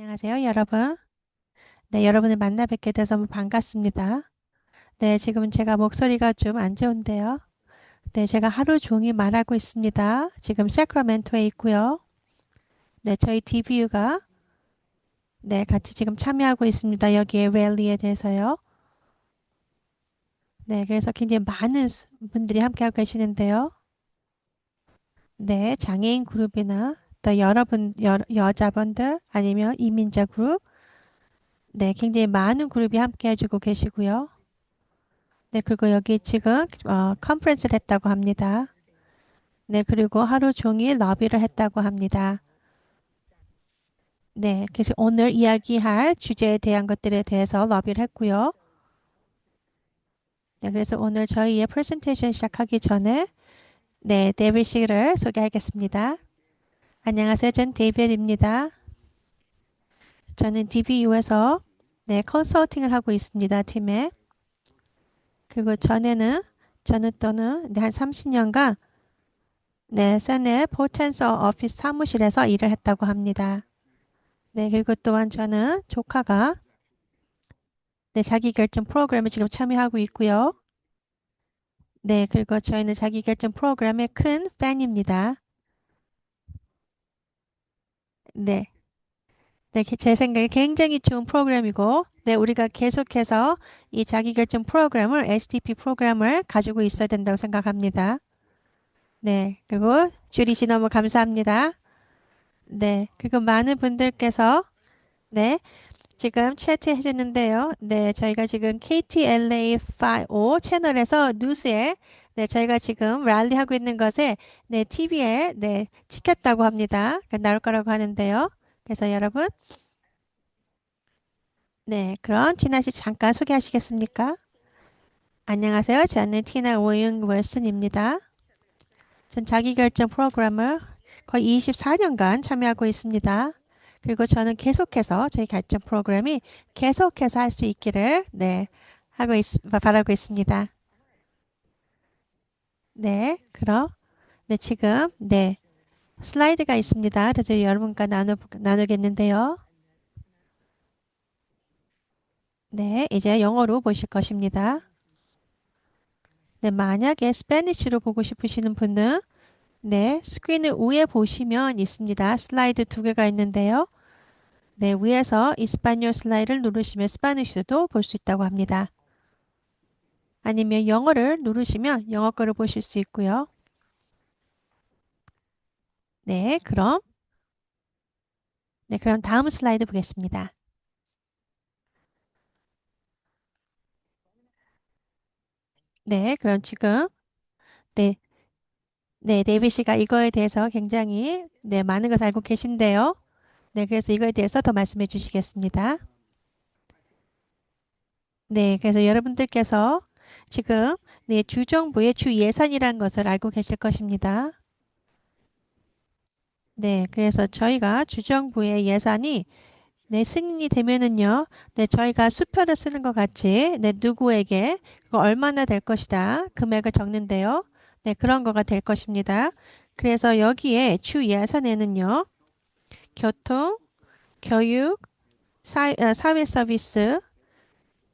안녕하세요, 여러분. 네, 여러분을 만나 뵙게 돼서 너무 반갑습니다. 네, 지금은 제가 목소리가 좀 안 좋은데요. 네, 제가 하루 종일 말하고 있습니다. 지금 세크라멘토에 있고요. 네, 저희 DBU가 네, 같이 지금 참여하고 있습니다. 여기에 랠리에 대해서요. 네, 그래서 굉장히 많은 분들이 함께하고 계시는데요. 네, 장애인 그룹이나 또 여러분, 여자분들 아니면 이민자 그룹, 네, 굉장히 많은 그룹이 함께 해주고 계시고요. 네, 그리고 여기 지금 컨퍼런스를 했다고 합니다. 네, 그리고 하루 종일 러비를 했다고 합니다. 네, 그래서 오늘 이야기할 주제에 대한 것들에 대해서 러비를 했고요. 네, 그래서 오늘 저희의 프레젠테이션 시작하기 전에 네, 데이빗 씨를 소개하겠습니다. 안녕하세요. 전 데이빗입니다. 저는 DBU에서 네, 컨설팅을 하고 있습니다. 팀에. 그리고 저는 또는 네, 한 30년간 네, 세네 포텐서 오피스 사무실에서 일을 했다고 합니다. 네, 그리고 또한 저는 조카가 네, 자기결정 프로그램에 지금 참여하고 있고요. 네, 그리고 저희는 자기결정 프로그램의 큰 팬입니다. 네, 네, 제 생각에 굉장히 좋은 프로그램이고, 네, 우리가 계속해서 이 자기결정 프로그램을, SDP 프로그램을 가지고 있어야 된다고 생각합니다. 네, 그리고 주리 씨 너무 감사합니다. 네, 그리고 많은 분들께서 네, 지금 채트 해주는데요. 네, 저희가 지금 KTLA5 채널에서 뉴스에 네, 저희가 지금 랠리하고 있는 것에 네, TV에 네, 찍혔다고 합니다. 나올 거라고 하는데요. 그래서 여러분, 네, 그럼 티나 씨 잠깐 소개하시겠습니까? 안녕하세요. 저는 티나 오윤 월슨입니다. 전 자기결정 프로그램을 거의 24년간 참여하고 있습니다. 그리고 저는 계속해서 저희 결정 프로그램이 계속해서 할 수 있기를 네, 바라고 있습니다. 네, 그럼 네, 지금 네, 슬라이드가 있습니다. 그래서 여러분과 나누겠는데요. 네, 이제 영어로 보실 것입니다. 네, 만약에 스페니쉬로 보고 싶으시는 분은 네, 스크린을 위에 보시면 있습니다. 슬라이드 두 개가 있는데요. 네, 위에서 이스파니올 슬라이드를 누르시면 스파니쉬도 볼 수 있다고 합니다. 아니면 영어를 누르시면 영어 거를 보실 수 있고요. 네, 그럼 다음 슬라이드 보겠습니다. 네, 그럼 지금 네, 네, 데이비 씨가 이거에 대해서 굉장히 네, 많은 것을 알고 계신데요. 네, 그래서 이거에 대해서 더 말씀해 주시겠습니다. 네, 그래서 여러분들께서 지금 네, 주정부의 주 예산이라는 것을 알고 계실 것입니다. 네, 그래서 저희가 주정부의 예산이 네, 승인이 되면은요, 네, 저희가 수표를 쓰는 것 같이, 네, 누구에게 그거 얼마나 될 것이다. 금액을 적는데요. 네, 그런 거가 될 것입니다. 그래서 여기에 주 예산에는요, 교통, 교육, 사회 서비스,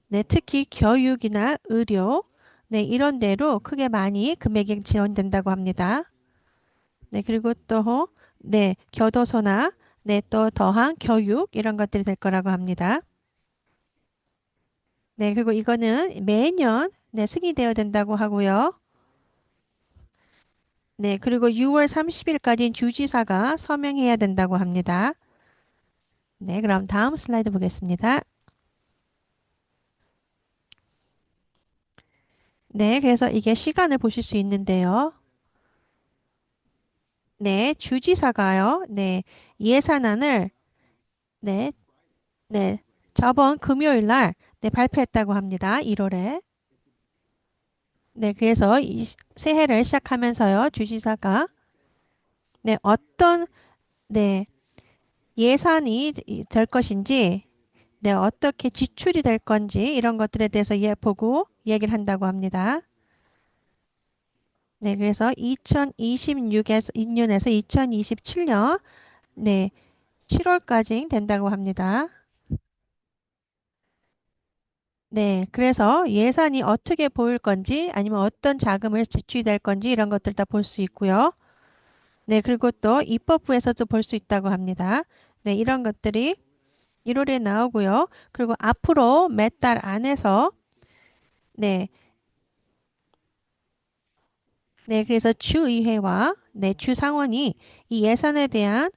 네, 특히 교육이나 의료, 네, 이런 데로 크게 많이 금액이 지원된다고 합니다. 네, 그리고 또, 네, 교도소나, 네, 또 더한 교육, 이런 것들이 될 거라고 합니다. 네, 그리고 이거는 매년, 네, 승인되어야 된다고 하고요. 네, 그리고 6월 30일까지 주지사가 서명해야 된다고 합니다. 네, 그럼 다음 슬라이드 보겠습니다. 네, 그래서 이게 시간을 보실 수 있는데요. 네, 주지사가요. 네, 예산안을 네, 네, 저번 금요일 날 네, 발표했다고 합니다. 1월에. 네, 그래서 이 새해를 시작하면서요. 주지사가 네, 어떤 네, 예산이 될 것인지 네, 어떻게 지출이 될 건지 이런 것들에 대해서 보고 얘기를 한다고 합니다. 네, 그래서 2026년에서 2027년 네, 7월까지 된다고 합니다. 네, 그래서 예산이 어떻게 보일 건지 아니면 어떤 자금을 지출이 될 건지 이런 것들 다 볼 수 있고요. 네, 그리고 또 입법부에서도 볼 수 있다고 합니다. 네, 이런 것들이 1월에 나오고요. 그리고 앞으로 몇 달 안에서 네, 네, 그래서 주의회와 네, 주상원이 이 예산에 대한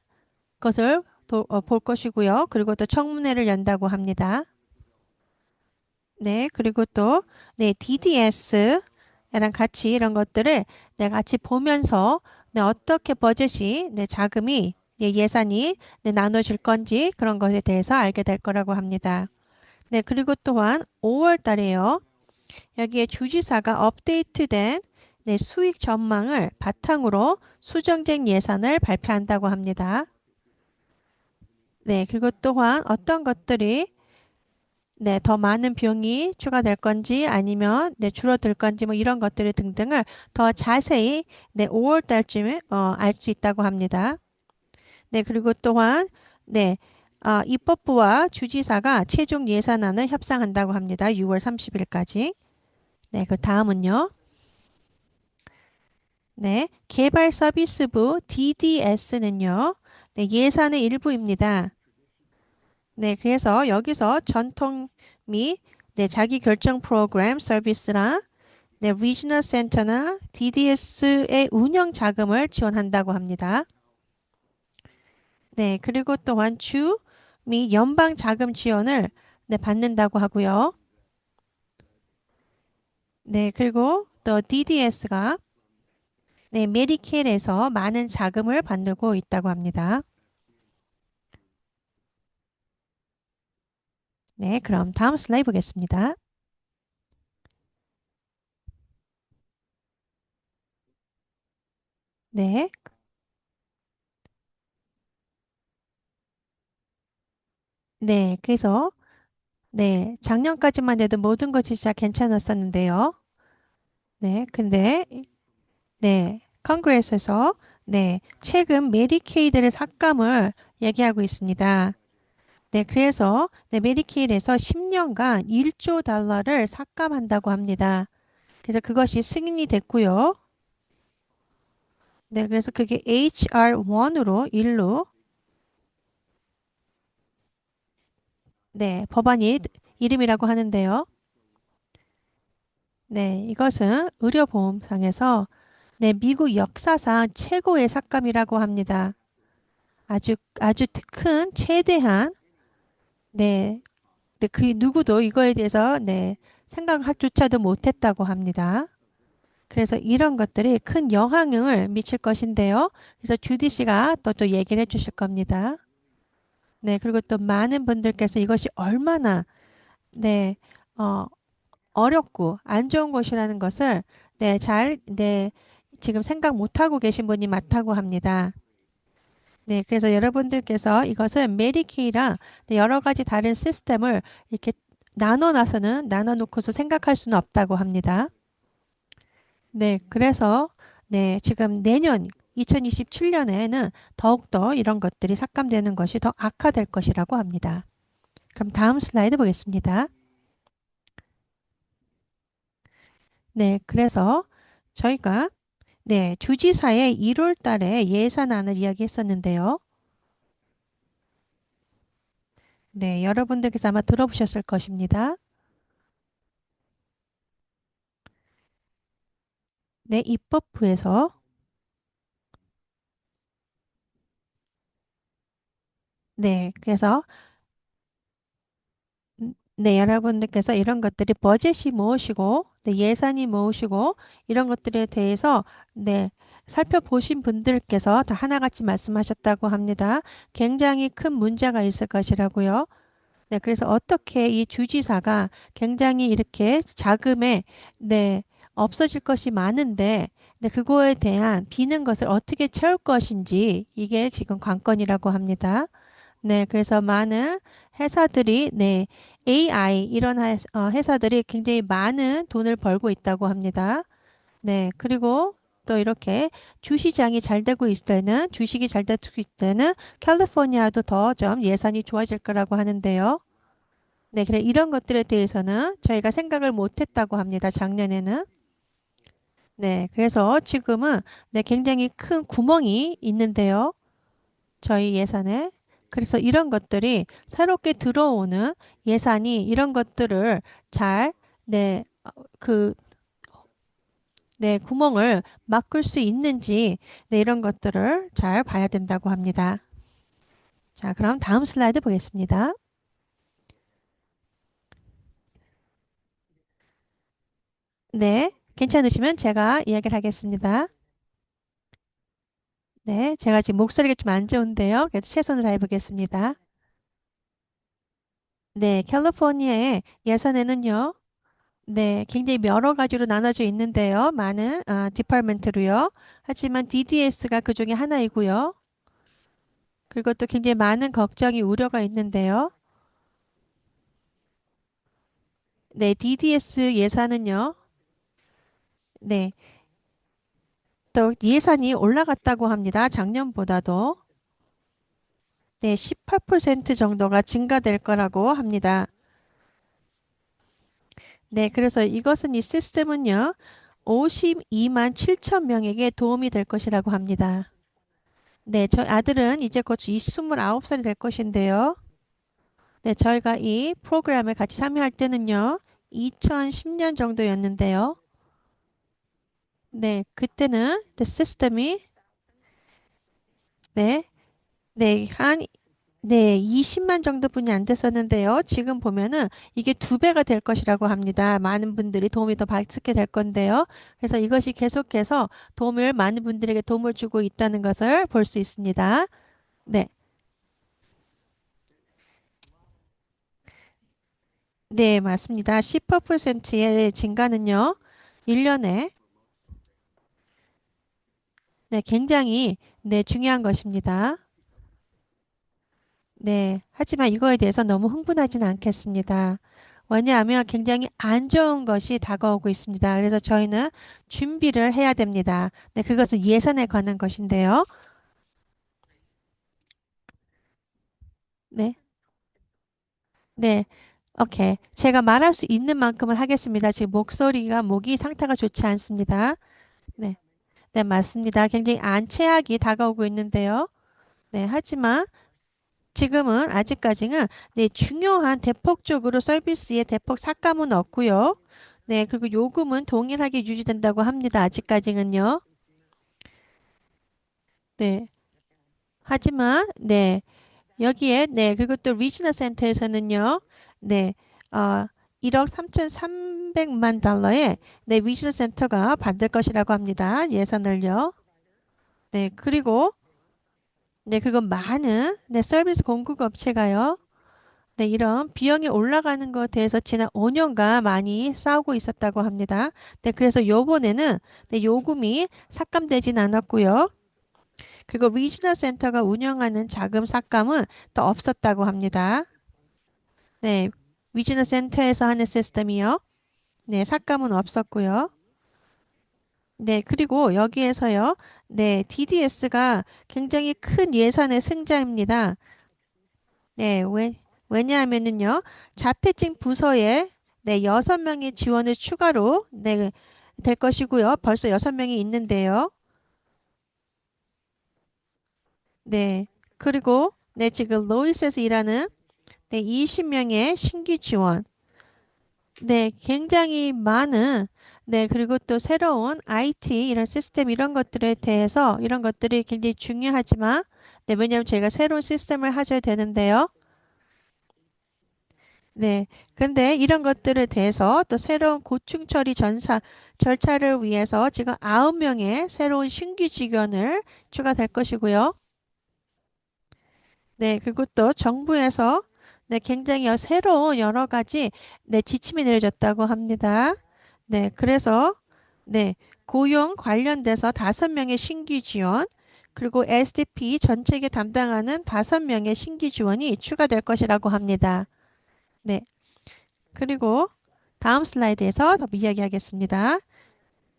것을 볼 것이고요. 그리고 또 청문회를 연다고 합니다. 네, 그리고 또 네, DDS랑 같이 이런 것들을 네, 같이 보면서 네, 어떻게 버젯이 네, 자금이 네, 예산이 네, 나눠질 건지 그런 것에 대해서 알게 될 거라고 합니다. 네, 그리고 또한 5월 달에요. 여기에 주지사가 업데이트된 네, 수익 전망을 바탕으로 수정된 예산을 발표한다고 합니다. 네, 그리고 또한 어떤 것들이 네, 더 많은 비용이 추가될 건지 아니면 네, 줄어들 건지 뭐 이런 것들 등등을 더 자세히 네, 5월 달쯤에 알 수 있다고 합니다. 네, 그리고 또한 네, 입법부와 주지사가 최종 예산안을 협상한다고 합니다. 6월 30일까지. 네, 그 다음은요. 네, 개발서비스부 DDS는요. 네, 예산의 일부입니다. 네, 그래서 여기서 전통 및 네, 자기 결정 프로그램 서비스나 네, 리지널 센터나 DDS의 운영 자금을 지원한다고 합니다. 네, 그리고 또한 주 및 연방 자금 지원을 네, 받는다고 하고요. 네, 그리고 또 DDS가 네, 메디케일에서 많은 자금을 받고 있다고 합니다. 네, 그럼 다음 슬라이드 보겠습니다. 네, 네, 그래서 네, 작년까지만 해도 모든 것이 진짜 괜찮았었는데요. 네, 근데 네, 컨그레스에서 네, 최근 메디케이드의 삭감을 얘기하고 있습니다. 네, 그래서 네, 메디케이드에서 10년간 1조 달러를 삭감한다고 합니다. 그래서 그것이 승인이 됐고요. 네, 그래서 그게 HR1으로 1로 네, 법안이 이름이라고 하는데요. 네, 이것은 의료보험상에서 네, 미국 역사상 최고의 삭감이라고 합니다. 아주 큰 최대한 네, 네, 그 누구도 이거에 대해서 네, 생각조차도 못했다고 합니다. 그래서 이런 것들이 큰 영향을 미칠 것인데요. 그래서 주디 씨가 또 얘기를 해 주실 겁니다. 네, 그리고 또 많은 분들께서 이것이 얼마나 네, 어, 어렵고 안 좋은 것이라는 것을 네, 지금 생각 못하고 계신 분이 많다고 합니다. 네, 그래서 여러분들께서 이것은 메디케이랑 네, 여러 가지 다른 시스템을 이렇게 나눠놓고서 생각할 수는 없다고 합니다. 네, 그래서 네, 지금 내년 2027년에는 더욱더 이런 것들이 삭감되는 것이 더 악화될 것이라고 합니다. 그럼 다음 슬라이드 보겠습니다. 네, 그래서 저희가 네, 주지사의 1월 달에 예산안을 이야기했었는데요. 네, 여러분들께서 아마 들어보셨을 것입니다. 네, 입법부에서 네, 그래서 네, 여러분들께서 이런 것들이 버젯이 무엇이고 네, 예산이 무엇이고 이런 것들에 대해서 네, 살펴보신 분들께서 다 하나같이 말씀하셨다고 합니다. 굉장히 큰 문제가 있을 것이라고요. 네, 그래서 어떻게 이 주지사가 굉장히 이렇게 자금에 네, 없어질 것이 많은데 네, 그거에 대한 비는 것을 어떻게 채울 것인지 이게 지금 관건이라고 합니다. 네, 그래서 많은 회사들이 네, AI 이런 회사들이 굉장히 많은 돈을 벌고 있다고 합니다. 네, 그리고 또 이렇게 주시장이 잘 되고 있을 때는, 주식이 잘 되고 있을 때는 캘리포니아도 더 좀 예산이 좋아질 거라고 하는데요. 네, 그래 이런 것들에 대해서는 저희가 생각을 못 했다고 합니다. 작년에는. 네, 그래서 지금은 네, 굉장히 큰 구멍이 있는데요. 저희 예산에. 그래서 이런 것들이 새롭게 들어오는 예산이 이런 것들을 잘, 네, 그, 네, 구멍을 막을 수 있는지, 네, 이런 것들을 잘 봐야 된다고 합니다. 자, 그럼 다음 슬라이드 보겠습니다. 네, 괜찮으시면 제가 이야기를 하겠습니다. 네, 제가 지금 목소리가 좀 안 좋은데요. 그래도 최선을 다해 보겠습니다. 네, 캘리포니아의 예산에는요. 네, 굉장히 여러 가지로 나눠져 있는데요. 많은 디파트먼트로요. 하지만 DDS가 그 중에 하나이고요. 그리고 또 굉장히 많은 걱정이 우려가 있는데요. 네, DDS 예산은요. 네, 또 예산이 올라갔다고 합니다. 작년보다도. 네, 18% 정도가 증가될 거라고 합니다. 네, 그래서 이것은 이 시스템은요. 52만 7천 명에게 도움이 될 것이라고 합니다. 네, 저희 아들은 이제 곧 29살이 될 것인데요. 네, 저희가 이 프로그램에 같이 참여할 때는요. 2010년 정도였는데요. 네, 그때는 시스템이 네, 네, 네, 20만 정도뿐이 안 됐었는데요. 지금 보면은 이게 두 배가 될 것이라고 합니다. 많은 분들이 도움이 더 받게 될 건데요. 그래서 이것이 계속해서 많은 분들에게 도움을 주고 있다는 것을 볼 수 있습니다. 네, 네, 맞습니다. 10%의 증가는요. 1년에 네, 굉장히 네, 중요한 것입니다. 네, 하지만 이거에 대해서 너무 흥분하지는 않겠습니다. 왜냐하면 굉장히 안 좋은 것이 다가오고 있습니다. 그래서 저희는 준비를 해야 됩니다. 네, 그것은 예산에 관한 것인데요. 네, 네, 오케이. 제가 말할 수 있는 만큼은 하겠습니다. 지금 목이 상태가 좋지 않습니다. 네, 네, 맞습니다. 굉장히 최악이 다가오고 있는데요. 네, 하지만 지금은 아직까지는 네, 중요한 대폭적으로 서비스에 대폭 삭감은 없고요. 네, 그리고 요금은 동일하게 유지된다고 합니다. 아직까지는요. 네. 하지만 네, 여기에 네, 그리고 또 리지널 센터에서는요. 네. 어 1억 3,300만 달러의 네, 리지널 센터가 받을 것이라고 합니다. 예산을요. 네, 그리고 많은 네, 서비스 공급 업체가요. 네, 이런 비용이 올라가는 것에 대해서 지난 5년간 많이 싸우고 있었다고 합니다. 네, 그래서 요번에는 네, 요금이 삭감되진 않았고요. 그리고 리지널 센터가 운영하는 자금 삭감은 또 없었다고 합니다. 네, 리지널 센터에서 하는 시스템이요. 네, 삭감은 없었고요. 네, 그리고 여기에서요. 네, DDS가 굉장히 큰 예산의 승자입니다. 네, 왜냐하면은요, 자폐증 부서에 네, 6명의 지원을 추가로 네, 될 것이고요. 벌써 6명이 있는데요. 네, 그리고 네, 지금 로이스에서 일하는 네, 20명의 신규 지원. 네, 굉장히 많은 네, 그리고 또 새로운 IT 이런 시스템 이런 것들에 대해서 이런 것들이 굉장히 중요하지만 네, 왜냐하면 저희가 새로운 시스템을 하셔야 되는데요. 네. 근데 이런 것들에 대해서 또 새로운 고충 처리 절차를 위해서 지금 9명의 새로운 신규 직원을 추가될 것이고요. 네. 그리고 또 정부에서 네, 굉장히 새로운 여러 가지 네, 지침이 내려졌다고 합니다. 네. 그래서 네, 고용 관련돼서 5명의 신규 지원 그리고 SDP 전체에 담당하는 5명의 신규 지원이 추가될 것이라고 합니다. 네. 그리고 다음 슬라이드에서 더 이야기하겠습니다.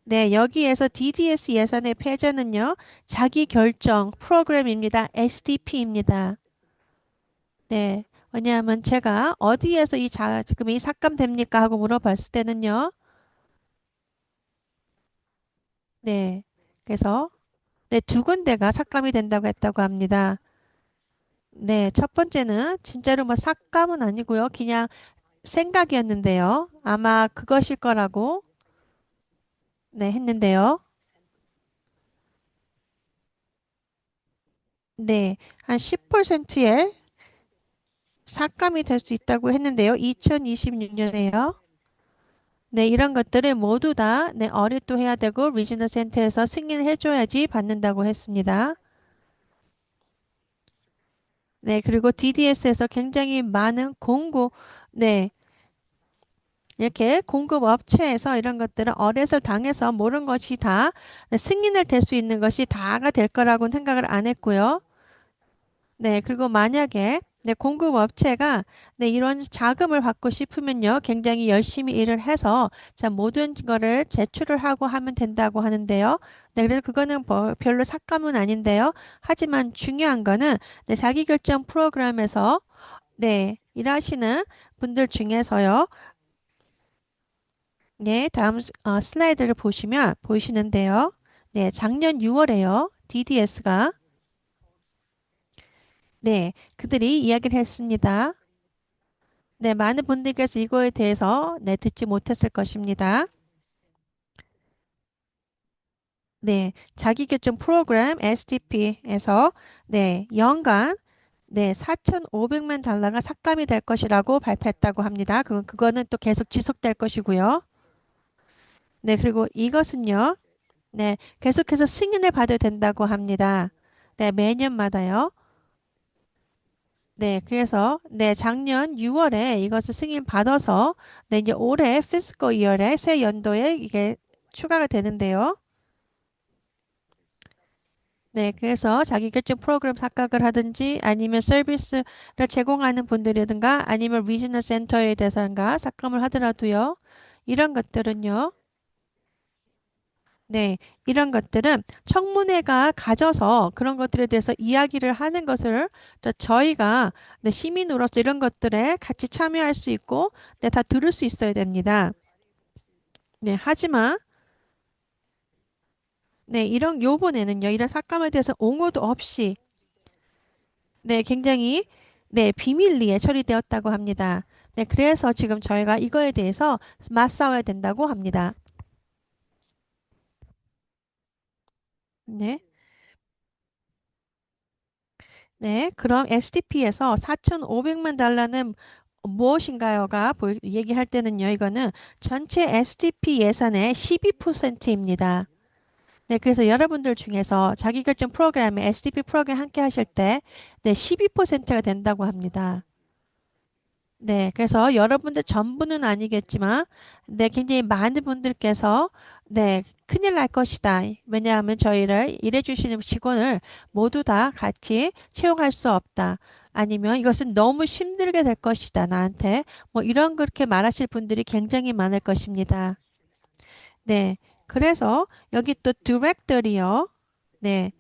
네, 여기에서 DDS 예산의 패자는요, 자기 결정 프로그램입니다. STP입니다. 네. 왜냐하면 제가 어디에서 지금 이 삭감됩니까? 하고 물어봤을 때는요. 네. 그래서 네, 두 군데가 삭감이 된다고 했다고 합니다. 네, 첫 번째는 진짜로 뭐 삭감은 아니고요. 그냥 생각이었는데요. 아마 그것일 거라고 네, 했는데요. 네, 한 10%의 삭감이 될 수 있다고 했는데요. 2026년에요. 네, 이런 것들을 모두 다 네, 어릿도 해야 되고 리지널 센터에서 승인해 줘야지 받는다고 했습니다. 네, 그리고 DDS에서 굉장히 많은 네, 이렇게 공급 업체에서 이런 것들을 어렛을 당해서 모든 것이 다 네, 승인을 될 수 있는 것이 다가 될 거라고는 생각을 안 했고요. 네, 그리고 만약에 네, 공급 업체가 네, 이런 자금을 받고 싶으면요, 굉장히 열심히 일을 해서 자, 모든 거를 제출을 하고 하면 된다고 하는데요. 네, 그래서 그거는 뭐 별로 삭감은 아닌데요. 하지만 중요한 거는 네, 자기결정 프로그램에서 네, 일하시는 분들 중에서요. 네, 다음 슬라이드를 보시면 보이시는데요. 네, 작년 6월에요. DDS가 네, 그들이 이야기를 했습니다. 네, 많은 분들께서 이거에 대해서 네, 듣지 못했을 것입니다. 네, 자기결정 프로그램 STP에서 네, 연간 네, 4,500만 달러가 삭감이 될 것이라고 발표했다고 합니다. 그거는 또 계속 지속될 것이고요. 네, 그리고 이것은요. 네, 계속해서 승인을 받아야 된다고 합니다. 네, 매년마다요. 네, 그래서 네, 작년 6월에 이것을 승인 받아서 네, 이제 올해 피스컬 이어에 새 연도에 이게 추가가 되는데요. 네, 그래서 자기결정 프로그램 삭감을 하든지 아니면 서비스를 제공하는 분들이든가 아니면 리지널 센터에 대해서인가 삭감을 하더라도요. 이런 것들은요. 네, 이런 것들은 청문회가 가져서 그런 것들에 대해서 이야기를 하는 것을 또 저희가 네, 시민으로서 이런 것들에 같이 참여할 수 있고 네, 다 들을 수 있어야 됩니다. 네, 하지만 네, 이런 요번에는요, 이런 삭감에 대해서 옹호도 없이 네, 굉장히 네, 비밀리에 처리되었다고 합니다. 네, 그래서 지금 저희가 이거에 대해서 맞싸워야 된다고 합니다. 네. 네, 그럼 STP에서 4,500만 달러는 무엇인가요가 얘기할 때는요, 이거는 전체 STP 예산의 12%입니다. 네, 그래서 여러분들 중에서 자기결정 프로그램에 STP 프로그램 함께 하실 때, 네, 12%가 된다고 합니다. 네, 그래서 여러분들 전부는 아니겠지만, 네, 굉장히 많은 분들께서, 네, 큰일 날 것이다. 왜냐하면 저희를 일해주시는 직원을 모두 다 같이 채용할 수 없다. 아니면 이것은 너무 힘들게 될 것이다. 나한테. 뭐 이런 그렇게 말하실 분들이 굉장히 많을 것입니다. 네, 그래서 여기 또 디렉터리요. 네,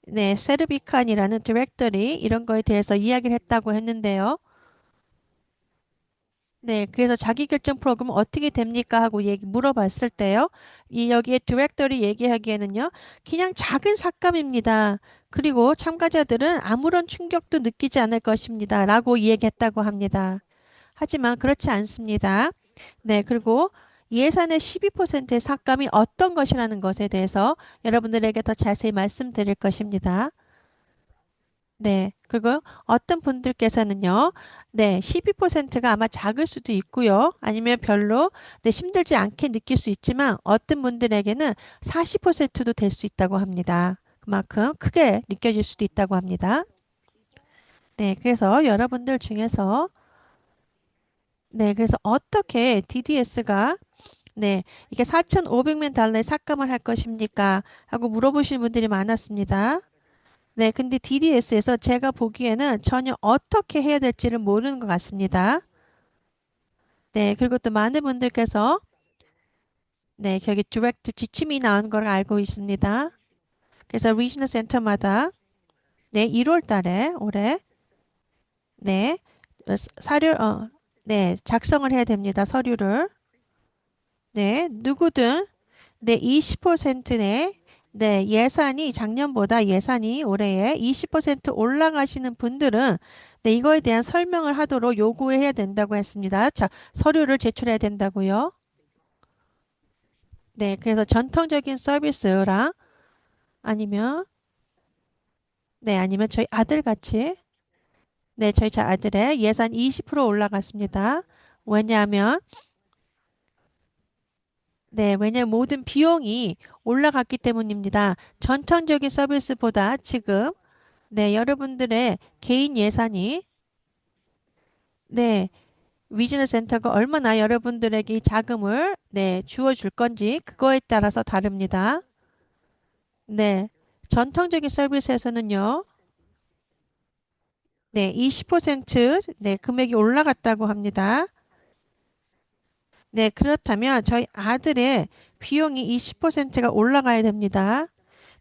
네, 세르비칸이라는 디렉터리 이런 거에 대해서 이야기를 했다고 했는데요. 네, 그래서 자기결정 프로그램 어떻게 됩니까? 하고 물어봤을 때요. 여기에 디렉터리 얘기하기에는요. 그냥 작은 삭감입니다. 그리고 참가자들은 아무런 충격도 느끼지 않을 것입니다. 라고 얘기했다고 합니다. 하지만 그렇지 않습니다. 네, 그리고 예산의 12%의 삭감이 어떤 것이라는 것에 대해서 여러분들에게 더 자세히 말씀드릴 것입니다. 네. 그리고 어떤 분들께서는요, 네, 12%가 아마 작을 수도 있고요. 아니면 별로 네, 힘들지 않게 느낄 수 있지만 어떤 분들에게는 40%도 될 수 있다고 합니다. 그만큼 크게 느껴질 수도 있다고 합니다. 네. 그래서 여러분들 중에서 네, 그래서 어떻게 DDS가 네, 이게 4,500만 달러에 삭감을 할 것입니까? 하고 물어보시는 분들이 많았습니다. 네, 근데 DDS에서 제가 보기에는 전혀 어떻게 해야 될지를 모르는 것 같습니다. 네, 그리고 또 많은 분들께서 네, 여기 디렉트 지침이 나온 걸 알고 있습니다. 그래서 리지널 센터마다 네, 1월 달에 올해 네, 사료 네, 작성을 해야 됩니다. 서류를. 네, 누구든 네, 20%의 네, 예산이 작년보다 예산이 올해에 20% 올라가시는 분들은 네, 이거에 대한 설명을 하도록 요구해야 된다고 했습니다. 자, 서류를 제출해야 된다고요. 네, 그래서 전통적인 서비스랑 아니면 네, 아니면 저희 아들 같이 네, 저희 아들의 예산 20% 올라갔습니다. 왜냐하면 네, 왜냐하면 모든 비용이 올라갔기 때문입니다. 전통적인 서비스보다 지금 네, 여러분들의 개인 예산이 네, 위즈너 센터가 얼마나 여러분들에게 이 자금을 네, 주어줄 건지 그거에 따라서 다릅니다. 네, 전통적인 서비스에서는요. 네, 20% 네, 금액이 올라갔다고 합니다. 네, 그렇다면 저희 아들의 비용이 20%가 올라가야 됩니다.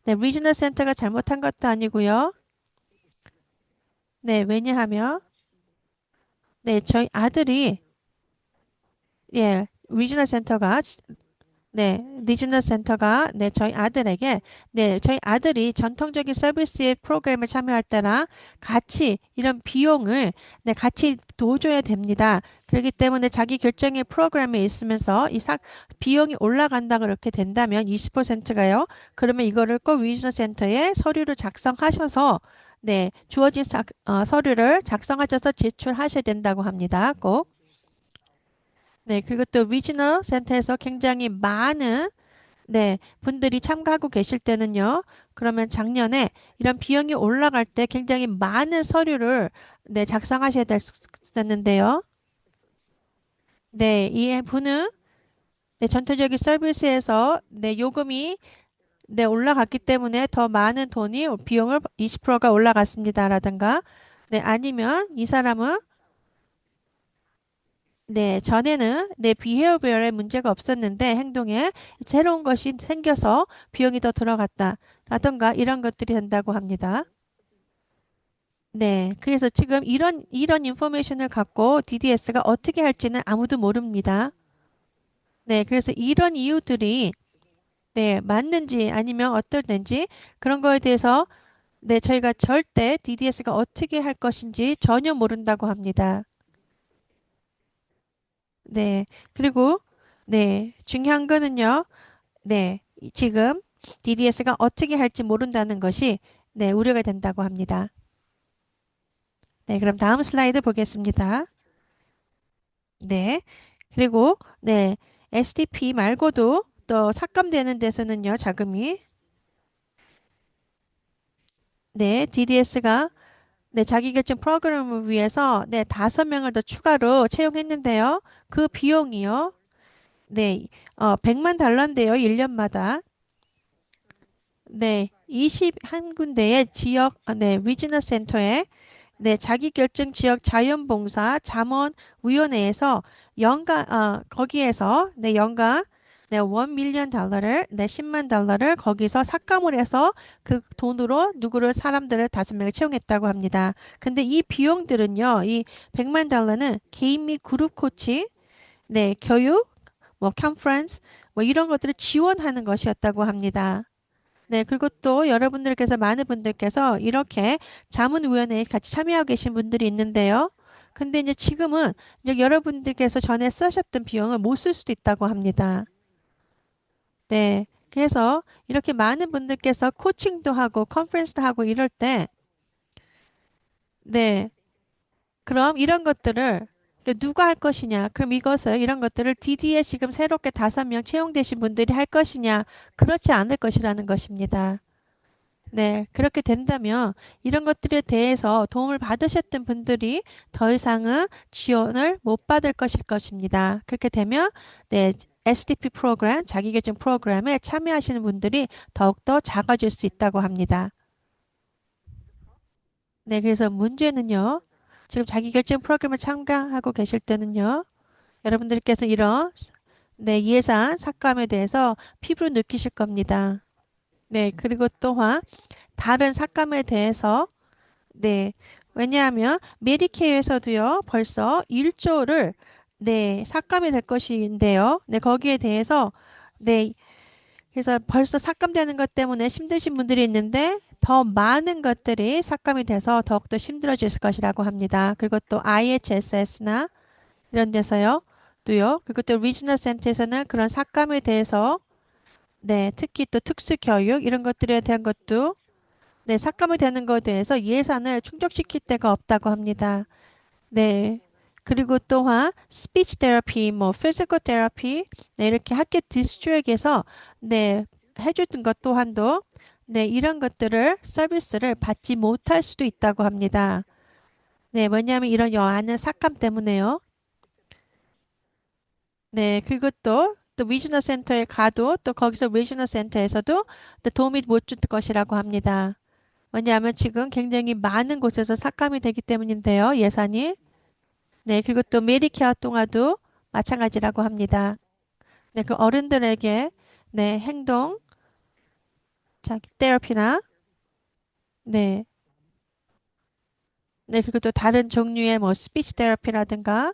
네, 리지널 센터가 잘못한 것도 아니고요. 네, 왜냐하면 네, 저희 아들이 예, 리지널 센터가 네, 리지널 센터가 네, 저희 아들에게 네, 저희 아들이 전통적인 서비스의 프로그램에 참여할 때랑 같이 이런 비용을 네, 같이 도줘야 됩니다. 그렇기 때문에 자기 결정의 프로그램에 있으면서 비용이 올라간다 그렇게 된다면 20%가요. 그러면 이거를 꼭 리지널 센터에 서류를 작성하셔서 네, 주어진 서류를 작성하셔서 제출하셔야 된다고 합니다. 꼭. 네, 그리고 또 리지널 센터에서 굉장히 많은 네, 분들이 참가하고 계실 때는요. 그러면 작년에 이런 비용이 올라갈 때 굉장히 많은 서류를 네, 작성하셔야 됐었는데요. 네, 이 분은 네, 전통적인 서비스에서 네, 요금이 네, 올라갔기 때문에 더 많은 돈이 비용을 20%가 올라갔습니다라든가 네, 아니면 이 사람은 네, 전에는 내 비헤어비어에 문제가 없었는데 행동에 새로운 것이 생겨서 비용이 더 들어갔다. 라던가 이런 것들이 된다고 합니다. 네, 그래서 지금 이런 인포메이션을 갖고 DDS가 어떻게 할지는 아무도 모릅니다. 네, 그래서 이런 이유들이 네, 맞는지 아니면 어떨는지 그런 거에 대해서 네, 저희가 절대 DDS가 어떻게 할 것인지 전혀 모른다고 합니다. 네, 그리고 네, 중요한 거는요. 네, 지금 DDS가 어떻게 할지 모른다는 것이 네, 우려가 된다고 합니다. 네, 그럼 다음 슬라이드 보겠습니다. 네, 그리고 네, SDP 말고도 또 삭감되는 데서는요, 자금이 네, DDS가 네, 자기결정 프로그램을 위해서 네, 5명을 더 추가로 채용했는데요. 그 비용이요. 네, 100만 달러인데요, 1년마다. 네, 21군데의 네, 리지널 센터에 네, 자기결정 지역 자연봉사 자문위원회에서 거기에서 네, 연간 네, 1 밀리언 달러를 네, 10만 달러를 거기서 삭감을 해서 그 돈으로 사람들을 5명을 채용했다고 합니다. 근데 이 비용들은요, 이 100만 달러는 개인 및 그룹 코칭, 네, 교육, 뭐 컨퍼런스, 뭐 이런 것들을 지원하는 것이었다고 합니다. 네, 그리고 또 여러분들께서 많은 분들께서 이렇게 자문위원회에 같이 참여하고 계신 분들이 있는데요. 근데 이제 지금은 이제 여러분들께서 전에 쓰셨던 비용을 못 쓸 수도 있다고 합니다. 네. 그래서 이렇게 많은 분들께서 코칭도 하고 컨퍼런스도 하고 이럴 때, 네. 그럼 이런 것들을 누가 할 것이냐? 그럼 이런 것들을 DD에 지금 새롭게 5명 채용되신 분들이 할 것이냐? 그렇지 않을 것이라는 것입니다. 네, 그렇게 된다면 이런 것들에 대해서 도움을 받으셨던 분들이 더 이상은 지원을 못 받을 것일 것입니다. 그렇게 되면 네, SDP 프로그램, 자기결정 프로그램에 참여하시는 분들이 더욱더 작아질 수 있다고 합니다. 네, 그래서 문제는요. 지금 자기결정 프로그램에 참가하고 계실 때는요. 여러분들께서 이런 네, 예산 삭감에 대해서 피부로 느끼실 겁니다. 네, 그리고 또한 다른 삭감에 대해서 네, 왜냐하면 메디케어에서도요 벌써 1조를 네, 삭감이 될 것인데요. 네, 거기에 대해서 네, 그래서 벌써 삭감되는 것 때문에 힘드신 분들이 있는데 더 많은 것들이 삭감이 돼서 더욱더 힘들어질 것이라고 합니다. 그리고 또 IHSS나 이런 데서요. 또요. 그리고 또 리지널 센터에서는 그런 삭감에 대해서 네, 특히 또 특수 교육 이런 것들에 대한 것도 네, 삭감이 되는 것에 대해서 예산을 충족시킬 데가 없다고 합니다. 네. 그리고 또한 스피치 테라피, 뭐 피지컬 테라피, 네, 이렇게 학교 디스트릭에서 네, 해주던 것 또한도 네, 이런 것들을 서비스를 받지 못할 수도 있다고 합니다. 네, 뭐냐면 이런 여하는 삭감 때문에요. 네, 그리고 또 리지널 센터에 가도 또 거기서 리지널 센터에서도 또 도움이 못 줄 것이라고 합니다. 왜냐하면 지금 굉장히 많은 곳에서 삭감이 되기 때문인데요, 예산이. 네, 그리고 또 메디케어 동화도 마찬가지라고 합니다. 네, 그 어른들에게 네, 행동, 자기 테라피나 네, 네, 그리고 또 다른 종류의 뭐 스피치 테라피라든가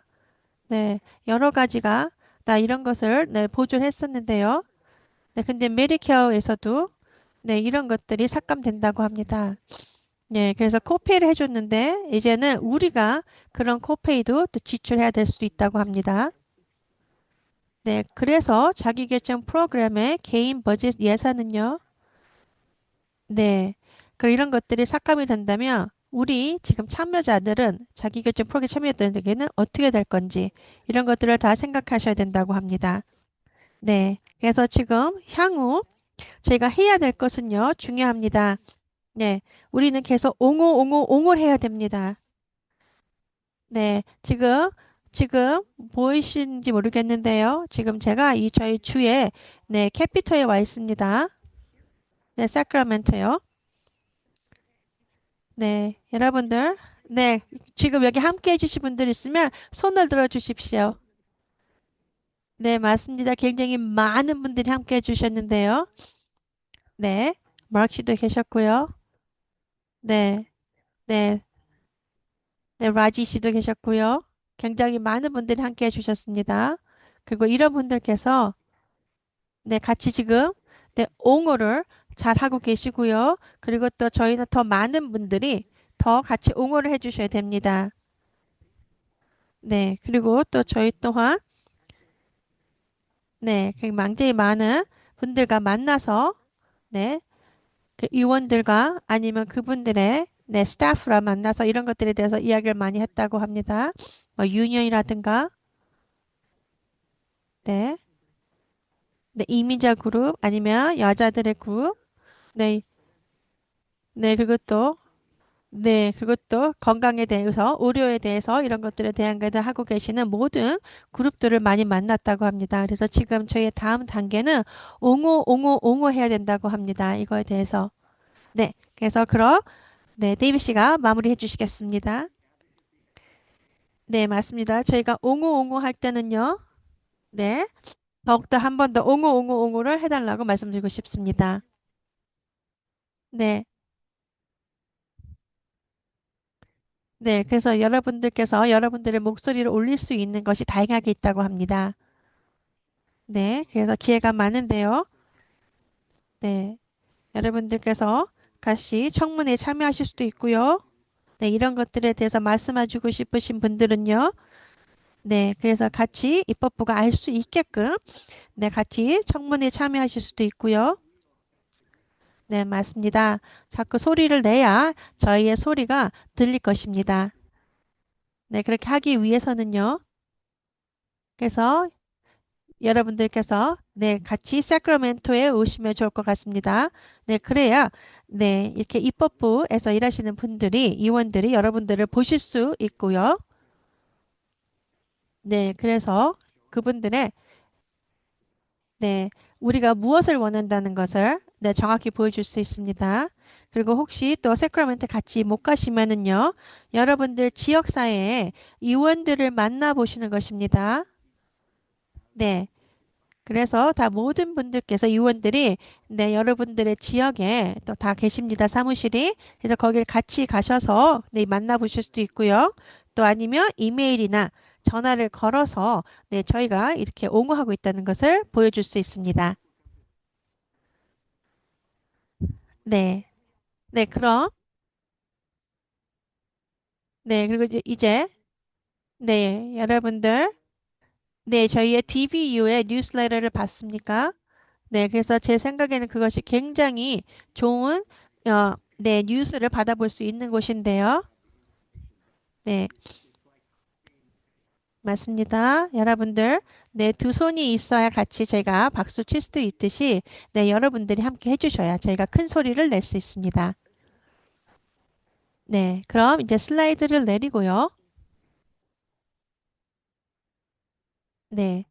네, 여러 가지가 다 이런 것을 네, 보조를 했었는데요. 네, 근데 메디케어에서도 네, 이런 것들이 삭감된다고 합니다. 네, 그래서 코페이를 해줬는데 이제는 우리가 그런 코페이도 또 지출해야 될 수도 있다고 합니다. 네, 그래서 자기결정 프로그램의 개인 버짓 예산은요. 네, 그 이런 것들이 삭감이 된다면 우리 지금 참여자들은 자기결정 프로그램 참여했던 에게는 어떻게 될 건지 이런 것들을 다 생각하셔야 된다고 합니다. 네, 그래서 지금 향후 저희가 해야 될 것은요, 중요합니다. 네, 우리는 계속 옹호를 해야 됩니다. 네, 지금 보이신지 모르겠는데요. 지금 제가 이 저희 주에 네, 캐피터에 와 있습니다. 네, 사크라멘토요. 네, 여러분들. 네, 지금 여기 함께 해주신 분들 있으면 손을 들어 주십시오. 네, 맞습니다. 굉장히 많은 분들이 함께 해주셨는데요. 네, 마크 씨도 계셨고요. 네, 네, 네, 라지 씨도 계셨고요. 굉장히 많은 분들이 함께 해주셨습니다. 그리고 이런 분들께서 네, 같이 지금 네, 옹호를 잘 하고 계시고요. 그리고 또 저희는 더 많은 분들이 더 같이 옹호를 해주셔야 됩니다. 네, 그리고 또 저희 또한 네, 굉장히 많은 분들과 만나서 네, 그 의원들과 아니면 그분들의 네, 스타프라 만나서 이런 것들에 대해서 이야기를 많이 했다고 합니다. 뭐 유니언이라든가 네, 네, 이민자 그룹 아니면 여자들의 그룹 네, 네, 그리고 또 네, 그리고 또 건강에 대해서, 의료에 대해서 이런 것들에 대한 것을 하고 계시는 모든 그룹들을 많이 만났다고 합니다. 그래서 지금 저희의 다음 단계는 옹호 해야 된다고 합니다. 이거에 대해서. 네, 그래서 그럼, 네, 데이비 씨가 마무리해 주시겠습니다. 네, 맞습니다. 저희가 옹호 할 때는요, 네, 더욱더 한 번 더 옹호를 해달라고 말씀드리고 싶습니다. 네, 네, 그래서 여러분들께서 여러분들의 목소리를 올릴 수 있는 것이 다양하게 있다고 합니다. 네, 그래서 기회가 많은데요. 네, 여러분들께서 같이 청문회에 참여하실 수도 있고요. 네, 이런 것들에 대해서 말씀해주고 싶으신 분들은요. 네, 그래서 같이 입법부가 알 수 있게끔 네, 같이 청문회에 참여하실 수도 있고요. 네, 맞습니다. 자꾸 소리를 내야 저희의 소리가 들릴 것입니다. 네, 그렇게 하기 위해서는요. 그래서 여러분들께서 네, 같이 세크라멘토에 오시면 좋을 것 같습니다. 네, 그래야 네, 이렇게 입법부에서 일하시는 분들이 의원들이 여러분들을 보실 수 있고요. 네, 그래서 그분들의 네, 우리가 무엇을 원한다는 것을 네, 정확히 보여줄 수 있습니다. 그리고 혹시 또 세크라멘토 같이 못 가시면은요, 여러분들 지역사회에 의원들을 만나 보시는 것입니다. 네. 그래서 다 모든 분들께서 의원들이 네, 여러분들의 지역에 또 다 계십니다. 사무실이. 그래서 거기를 같이 가셔서 네, 만나보실 수도 있고요. 또 아니면 이메일이나 전화를 걸어서 네, 저희가 이렇게 옹호하고 있다는 것을 보여줄 수 있습니다. 네. 네, 그럼 네, 그리고 이제 네, 여러분들 네, 저희의 DBU의 뉴스레터를 봤습니까? 네, 그래서 제 생각에는 그것이 굉장히 좋은 네, 뉴스를 받아볼 수 있는 곳인데요. 네, 맞습니다. 여러분들, 네, 두 손이 있어야 같이 제가 박수 칠 수도 있듯이, 네, 여러분들이 함께 해주셔야 저희가 큰 소리를 낼 수 있습니다. 네, 그럼 이제 슬라이드를 내리고요. 네,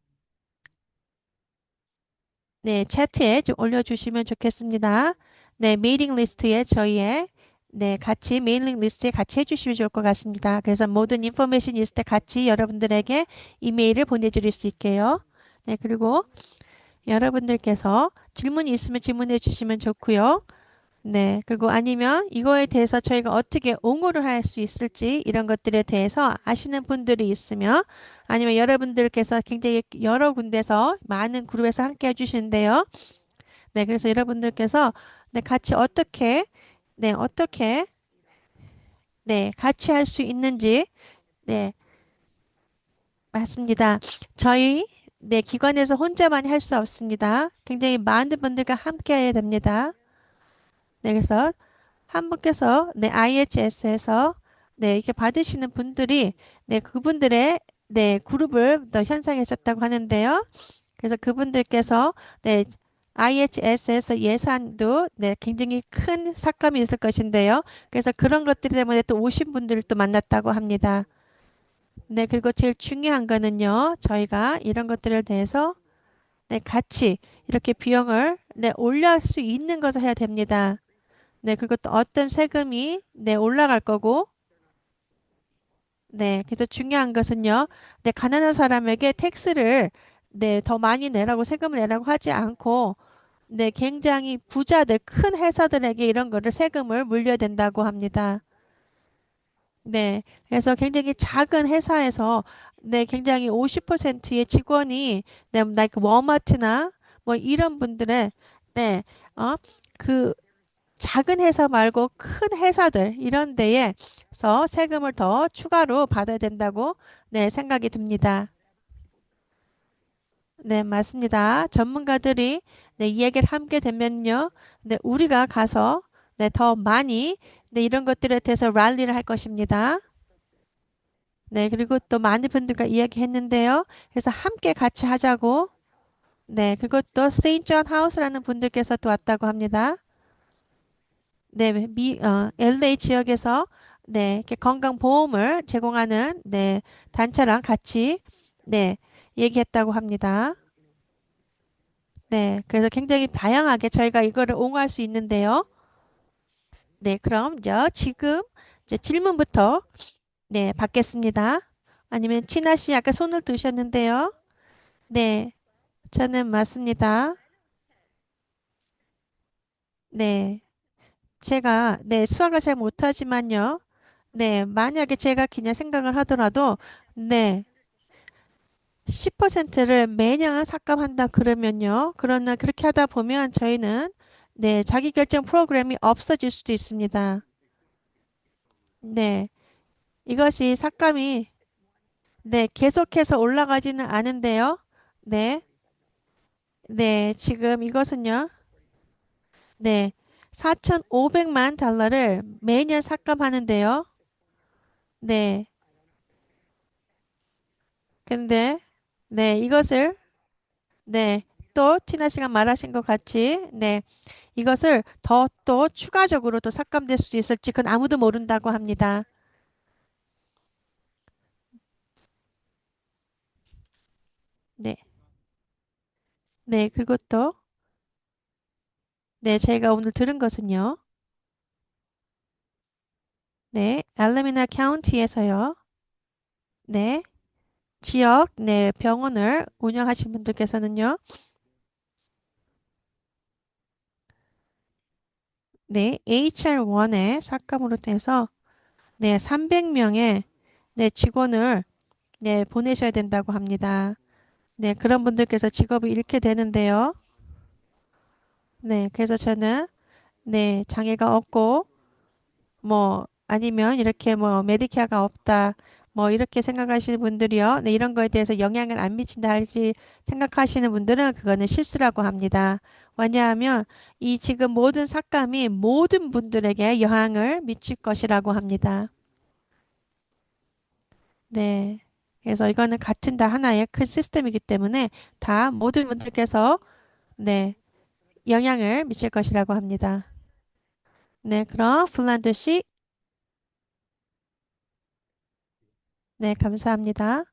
네, 차트에 좀 올려주시면 좋겠습니다. 네, 메일링 리스트에 저희의 네, 같이 메일링 리스트에 같이 해주시면 좋을 것 같습니다. 그래서 모든 인포메이션 있을 때 같이 여러분들에게 이메일을 보내드릴 수 있게요. 네, 그리고 여러분들께서 질문이 있으면 질문해 주시면 좋고요. 네, 그리고 아니면 이거에 대해서 저희가 어떻게 옹호를 할 수 있을지 이런 것들에 대해서 아시는 분들이 있으면 아니면 여러분들께서 굉장히 여러 군데서 많은 그룹에서 함께 해주시는데요. 네, 그래서 여러분들께서 네, 같이 어떻게 네, 같이 할 수 있는지 네, 맞습니다. 저희 네, 기관에서 혼자만 할 수 없습니다. 굉장히 많은 분들과 함께 해야 됩니다. 네, 그래서 한 분께서 네, IHS에서 네, 이렇게 받으시는 분들이 네, 그분들의 네, 그룹을 더 형성하셨다고 하는데요. 그래서 그분들께서 네, IHS에서 예산도 네, 굉장히 큰 삭감이 있을 것인데요. 그래서 그런 것들 때문에 또 오신 분들을 또 만났다고 합니다. 네, 그리고 제일 중요한 거는요. 저희가 이런 것들에 대해서 네, 같이 이렇게 비용을 네, 올릴 수 있는 것을 해야 됩니다. 네, 그리고 또 어떤 세금이 네, 올라갈 거고 네, 그래서 중요한 것은요. 네, 가난한 사람에게 텍스를 네, 더 많이 내라고 세금을 내라고 하지 않고 네, 굉장히 부자들, 큰 회사들에게 이런 거를 세금을 물려야 된다고 합니다. 네, 그래서 굉장히 작은 회사에서 네, 굉장히 50%의 직원이 네, like 워마트나 뭐 이런 분들의 네, 그 작은 회사 말고 큰 회사들 이런 데에서 세금을 더 추가로 받아야 된다고 네, 생각이 듭니다. 네, 맞습니다. 전문가들이 네, 이야기를 함께 되면요. 네, 우리가 가서 네, 더 많이 네, 이런 것들에 대해서 랠리를 할 것입니다. 네, 그리고 또 많은 분들과 이야기했는데요. 그래서 함께 같이 하자고. 네, 그리고 또 세인트 존 하우스라는 분들께서 또 왔다고 합니다. 네, LA 지역에서 네, 이렇게 건강보험을 제공하는 네, 단체랑 같이 네, 얘기했다고 합니다. 네, 그래서 굉장히 다양하게 저희가 이거를 옹호할 수 있는데요. 네, 그럼 이제 지금 이제 질문부터 네, 받겠습니다. 아니면 진아 씨 아까 손을 드셨는데요. 네, 저는 맞습니다. 네, 제가 네, 수학을 잘 못하지만요. 네, 만약에 제가 그냥 생각을 하더라도 네, 10%를 매년 삭감한다 그러면요. 그러나 그렇게 하다 보면 저희는 네, 자기결정 프로그램이 없어질 수도 있습니다. 네, 이것이 삭감이 네, 계속해서 올라가지는 않은데요. 네, 네, 지금 이것은요. 네, 4,500만 달러를 매년 삭감하는데요. 네, 근데 네, 이것을 네, 또 티나 씨가 말하신 것 같이 네, 이것을 더 또 추가적으로 또 삭감될 수 있을지 그건 아무도 모른다고 합니다. 네, 네, 그리고 또 네, 제가 오늘 들은 것은요. 네, 알라미나 카운티에서요. 네, 지역 네, 병원을 운영하신 분들께서는요. 네, HR1의 삭감으로 해서 네, 300명의 네, 직원을 네, 보내셔야 된다고 합니다. 네, 그런 분들께서 직업을 잃게 되는데요. 네, 그래서 저는 네, 장애가 없고 뭐 아니면 이렇게 뭐 메디케어가 없다. 뭐 이렇게 생각하시는 분들이요. 네, 이런 거에 대해서 영향을 안 미친다 할지 생각하시는 분들은 그거는 실수라고 합니다. 왜냐하면 이 지금 모든 삭감이 모든 분들에게 영향을 미칠 것이라고 합니다. 네. 그래서 이거는 같은 다 하나의 큰 시스템이기 때문에 다 모든 분들께서 네, 영향을 미칠 것이라고 합니다. 네, 그럼 플란드 씨, 네, 감사합니다.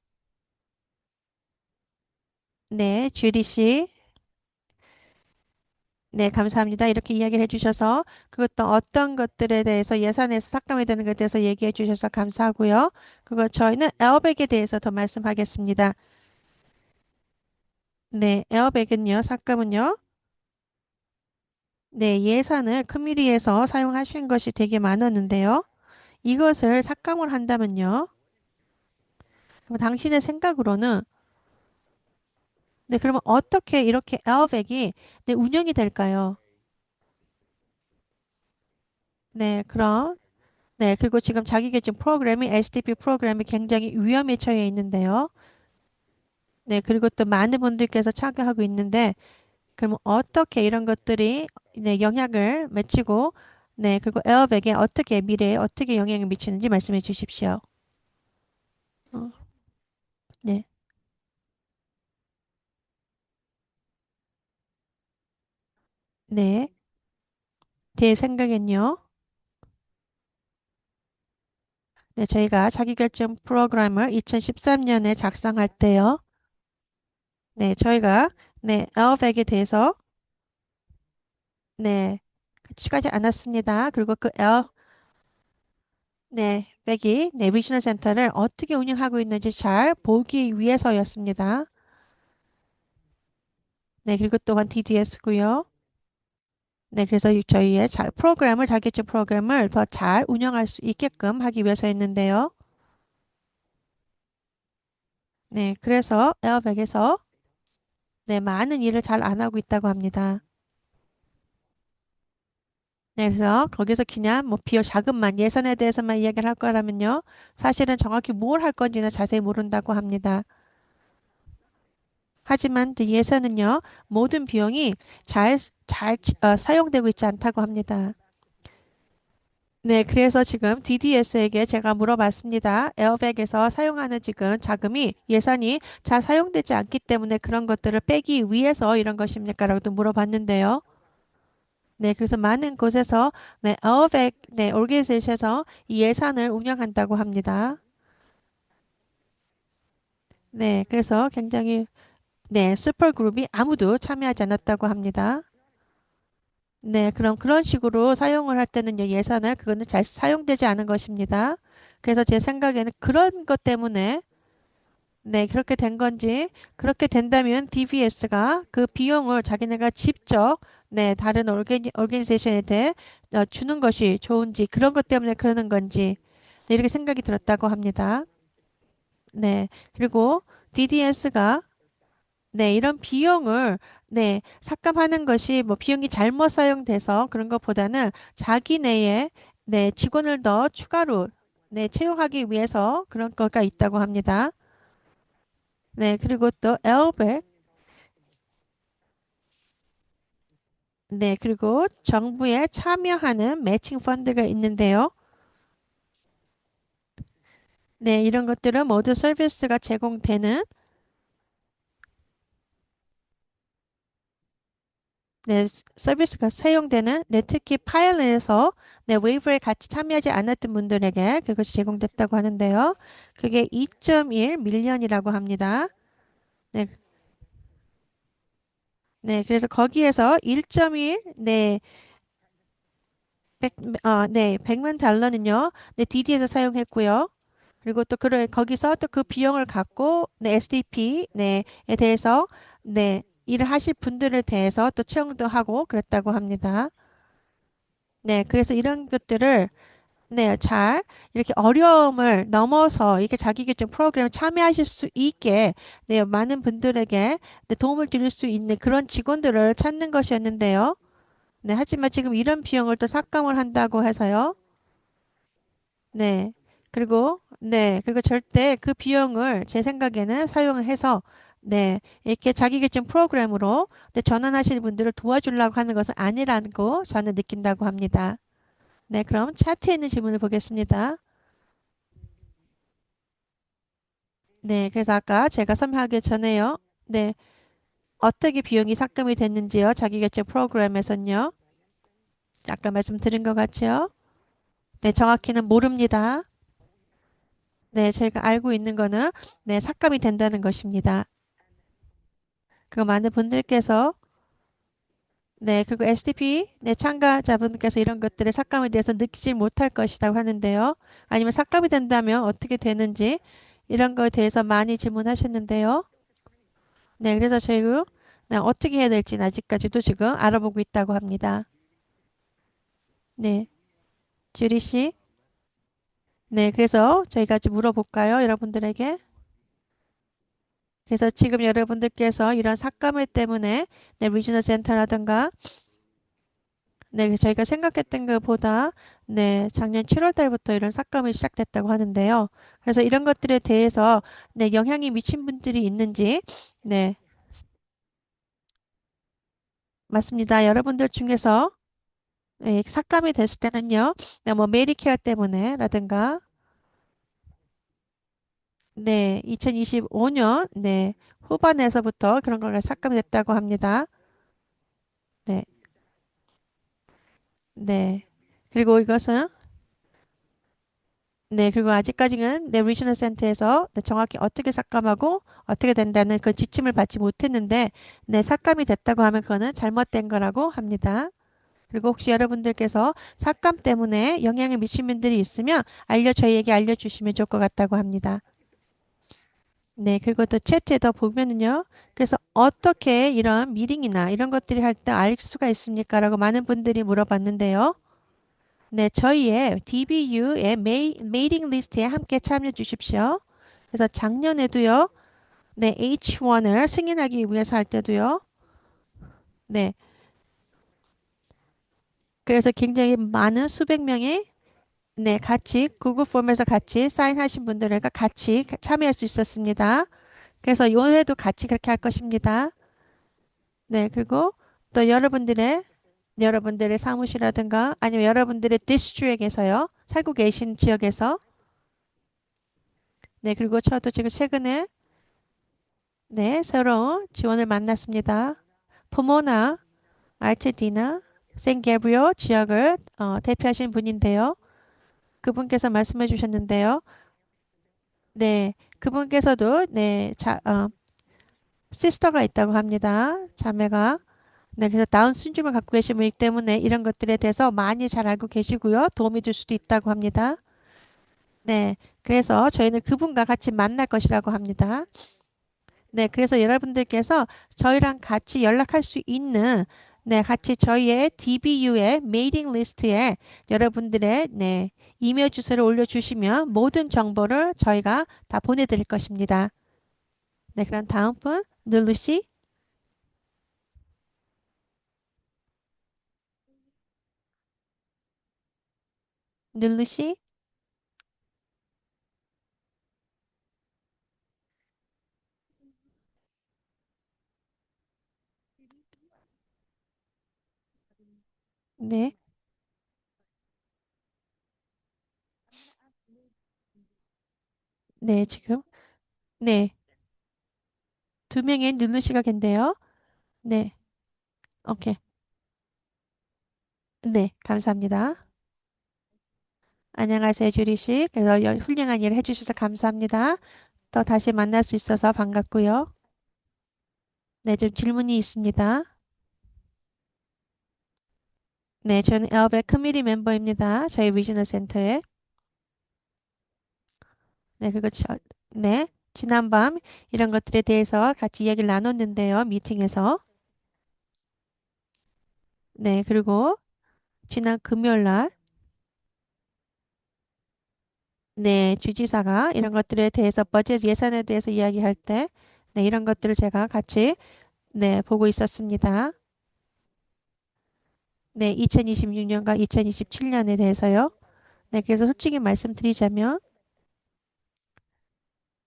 네, 주리 씨. 네, 감사합니다. 이렇게 이야기를 해주셔서 그것도 어떤 것들에 대해서 예산에서 삭감이 되는 것에 대해서 얘기해 주셔서 감사하고요. 그거 저희는 에어백에 대해서 더 말씀하겠습니다. 네, 에어백은요, 삭감은요. 네, 예산을 커뮤니티에서 사용하신 것이 되게 많았는데요. 이것을 삭감을 한다면요. 그럼 당신의 생각으로는 네, 그러면 어떻게 이렇게 에어백이 네, 운영이 될까요? 네, 그럼 네, 그리고 지금 자기계증 프로그램이 SDP 프로그램이 굉장히 위험에 처해 있는데요. 네, 그리고 또 많은 분들께서 참여하고 있는데, 그럼 어떻게 이런 것들이 네, 영향을 미치고, 네, 그리고 에어백에 어떻게 미래에 어떻게 영향을 미치는지 말씀해 주십시오. 어, 네, 네, 제 생각엔요. 네, 저희가 자기결정 프로그램을 2013년에 작성할 때요. 네, 저희가 네, 에어백에 대해서 네, 같이 않았습니다. 그리고 그 네, 백이 네, 리지널 센터를 어떻게 운영하고 있는지 잘 보기 위해서였습니다. 네, 그리고 또한 DDS고요. 네, 그래서 저희의 프로그램을 자기주 프로그램을 더 잘 운영할 수 있게끔 하기 위해서였는데요. 네, 그래서 에어백에서 네, 많은 일을 잘 안 하고 있다고 합니다. 네, 그래서 거기서 그냥 뭐 비용 자금만 예산에 대해서만 이야기를 할 거라면요. 사실은 정확히 뭘 할 건지는 자세히 모른다고 합니다. 하지만 그 예산은요, 모든 비용이 사용되고 있지 않다고 합니다. 네, 그래서 지금 DDS에게 제가 물어봤습니다. 에어백에서 사용하는 지금 자금이 예산이 잘 사용되지 않기 때문에 그런 것들을 빼기 위해서 이런 것입니까? 라고도 물어봤는데요. 네, 그래서 많은 곳에서 네, 에어백 네, 오르게이제이션에서 이 예산을 운영한다고 합니다. 네, 그래서 굉장히 네, 슈퍼그룹이 아무도 참여하지 않았다고 합니다. 네, 그럼 그런 식으로 사용을 할 때는요, 예산을 그거는 잘 사용되지 않은 것입니다. 그래서 제 생각에는 그런 것 때문에 네, 그렇게 된 건지 그렇게 된다면 DBS가 그 비용을 자기네가 직접 네, 다른 오르게니제이션한테 주는 것이 좋은지 그런 것 때문에 그러는 건지 네, 이렇게 생각이 들었다고 합니다. 네, 그리고 DDS가 네, 이런 비용을 네, 삭감하는 것이 뭐 비용이 잘못 사용돼서 그런 것보다는 자기네의 네, 직원을 더 추가로 네, 채용하기 위해서 그런 거가 있다고 합니다. 네, 그리고 또 에어백 네, 그리고 정부에 참여하는 매칭 펀드가 있는데요. 네, 이런 것들은 모두 서비스가 제공되는 네, 서비스가 사용되는 네, 특히 파일럿에서 네, 웨이브에 같이 참여하지 않았던 분들에게 그것이 제공됐다고 하는데요. 그게 2.1 밀리언이라고 합니다. 네, 네, 그래서 거기에서 1.1 네, 100, 네, 100만 달러는요. 네, DD에서 사용했고요. 그리고 또 거기서 또 그 비용을 갖고 네, SDP 네에 대해서 네, 일을 하실 분들에 대해서 또 채용도 하고 그랬다고 합니다. 네, 그래서 이런 것들을 네, 잘 이렇게 어려움을 넘어서 이렇게 자기계증 프로그램에 참여하실 수 있게 네, 많은 분들에게 네, 도움을 드릴 수 있는 그런 직원들을 찾는 것이었는데요. 네, 하지만 지금 이런 비용을 또 삭감을 한다고 해서요. 네. 그리고 절대 그 비용을 제 생각에는 사용해서 네, 이렇게 자기계증 프로그램으로 네, 전환하시는 분들을 도와주려고 하는 것은 아니라고 저는 느낀다고 합니다. 네, 그럼 차트에 있는 질문을 보겠습니다. 네, 그래서 아까 제가 설명하기 전에요. 네, 어떻게 비용이 삭감이 됐는지요? 자기계증 프로그램에서는요. 아까 말씀드린 것 같죠? 네, 정확히는 모릅니다. 네, 저희가 알고 있는 거는 네, 삭감이 된다는 것입니다. 그 많은 분들께서 네, 그리고 SDP 네, 참가자분께서 이런 것들의 삭감에 대해서 느끼지 못할 것이라고 하는데요. 아니면 삭감이 된다면 어떻게 되는지 이런 거에 대해서 많이 질문하셨는데요. 네, 그래서 저희가 네, 어떻게 해야 될지는 아직까지도 지금 알아보고 있다고 합니다. 네, 주리 씨. 네, 그래서 저희가 좀 물어볼까요? 여러분들에게. 그래서 지금 여러분들께서 이런 삭감을 때문에 네, 리지널 센터라든가 네, 그래서 저희가 생각했던 것보다 네, 작년 7월 달부터 이런 삭감이 시작됐다고 하는데요. 그래서 이런 것들에 대해서 네, 영향이 미친 분들이 있는지 네, 맞습니다. 여러분들 중에서 예, 삭감이 됐을 때는요. 네, 뭐 메디케어 때문에라든가 네, 2025년 네, 후반에서부터 그런 걸 삭감이 됐다고 합니다. 네. 네. 그리고 이것은 네, 그리고 아직까지는 네, 리지널 센터에서 네, 정확히 어떻게 삭감하고 어떻게 된다는 그 지침을 받지 못했는데 네, 삭감이 됐다고 하면 그거는 잘못된 거라고 합니다. 그리고 혹시 여러분들께서 삭감 때문에 영향을 미친 분들이 있으면 저희에게 알려주시면 좋을 것 같다고 합니다. 네, 그리고 또 채트에 더 보면은요. 그래서 어떻게 이런 미팅이나 이런 것들이 할 때 알 수가 있습니까? 라고 많은 분들이 물어봤는데요. 네, 저희의 DBU의 메이팅 리스트에 함께 참여해 주십시오. 그래서 작년에도요, 네, H1을 승인하기 위해서 할 때도요, 네, 그래서 굉장히 많은 수백 명이 네, 같이 구글 폼에서 같이 사인하신 분들과 같이 참여할 수 있었습니다. 그래서 올해도 같이 그렇게 할 것입니다. 네, 그리고 또 여러분들의 사무실이라든가 아니면 여러분들의 디스트릭에서요, 살고 계신 지역에서 네, 그리고 저도 지금 최근에 네, 새로운 지원을 만났습니다. 포모나, 알테디나, 샌게브리오 지역을 대표하시는 분인데요. 그분께서 말씀해 주셨는데요. 네, 그분께서도 시스터가 있다고 합니다. 자매가. 네, 그래서 다운 신종을 갖고 계신 분이기 때문에 이런 것들에 대해서 많이 잘 알고 계시고요. 도움이 될 수도 있다고 합니다. 네, 그래서 저희는 그분과 같이 만날 것이라고 합니다. 네, 그래서 여러분들께서 저희랑 같이 연락할 수 있는 네, 같이 저희의 DBU의 메이팅 리스트에 여러분들의 네, 이메일 주소를 올려주시면 모든 정보를 저희가 다 보내드릴 것입니다. 네, 그럼 다음 분 누르시 누르시 네, 네, 지금 네, 두 명의 누르시가 겠네요. 네, 오케이. 네, 감사합니다. 안녕하세요, 주리 씨. 그래서 훌륭한 일을 해주셔서 감사합니다. 또 다시 만날 수 있어서 반갑고요. 네, 좀 질문이 있습니다. 네, 저는 에어백 커뮤니티 멤버입니다. 저희 리지널 센터에. 네, 그리고 네, 지난밤 이런 것들에 대해서 같이 이야기를 나눴는데요. 미팅에서. 네, 그리고 지난 금요일 날 네, 주지사가 이런 것들에 대해서 버젯 예산에 대해서 이야기할 때 네, 이런 것들을 제가 같이 네, 보고 있었습니다. 네, 2026년과 2027년에 대해서요. 네, 그래서 솔직히 말씀드리자면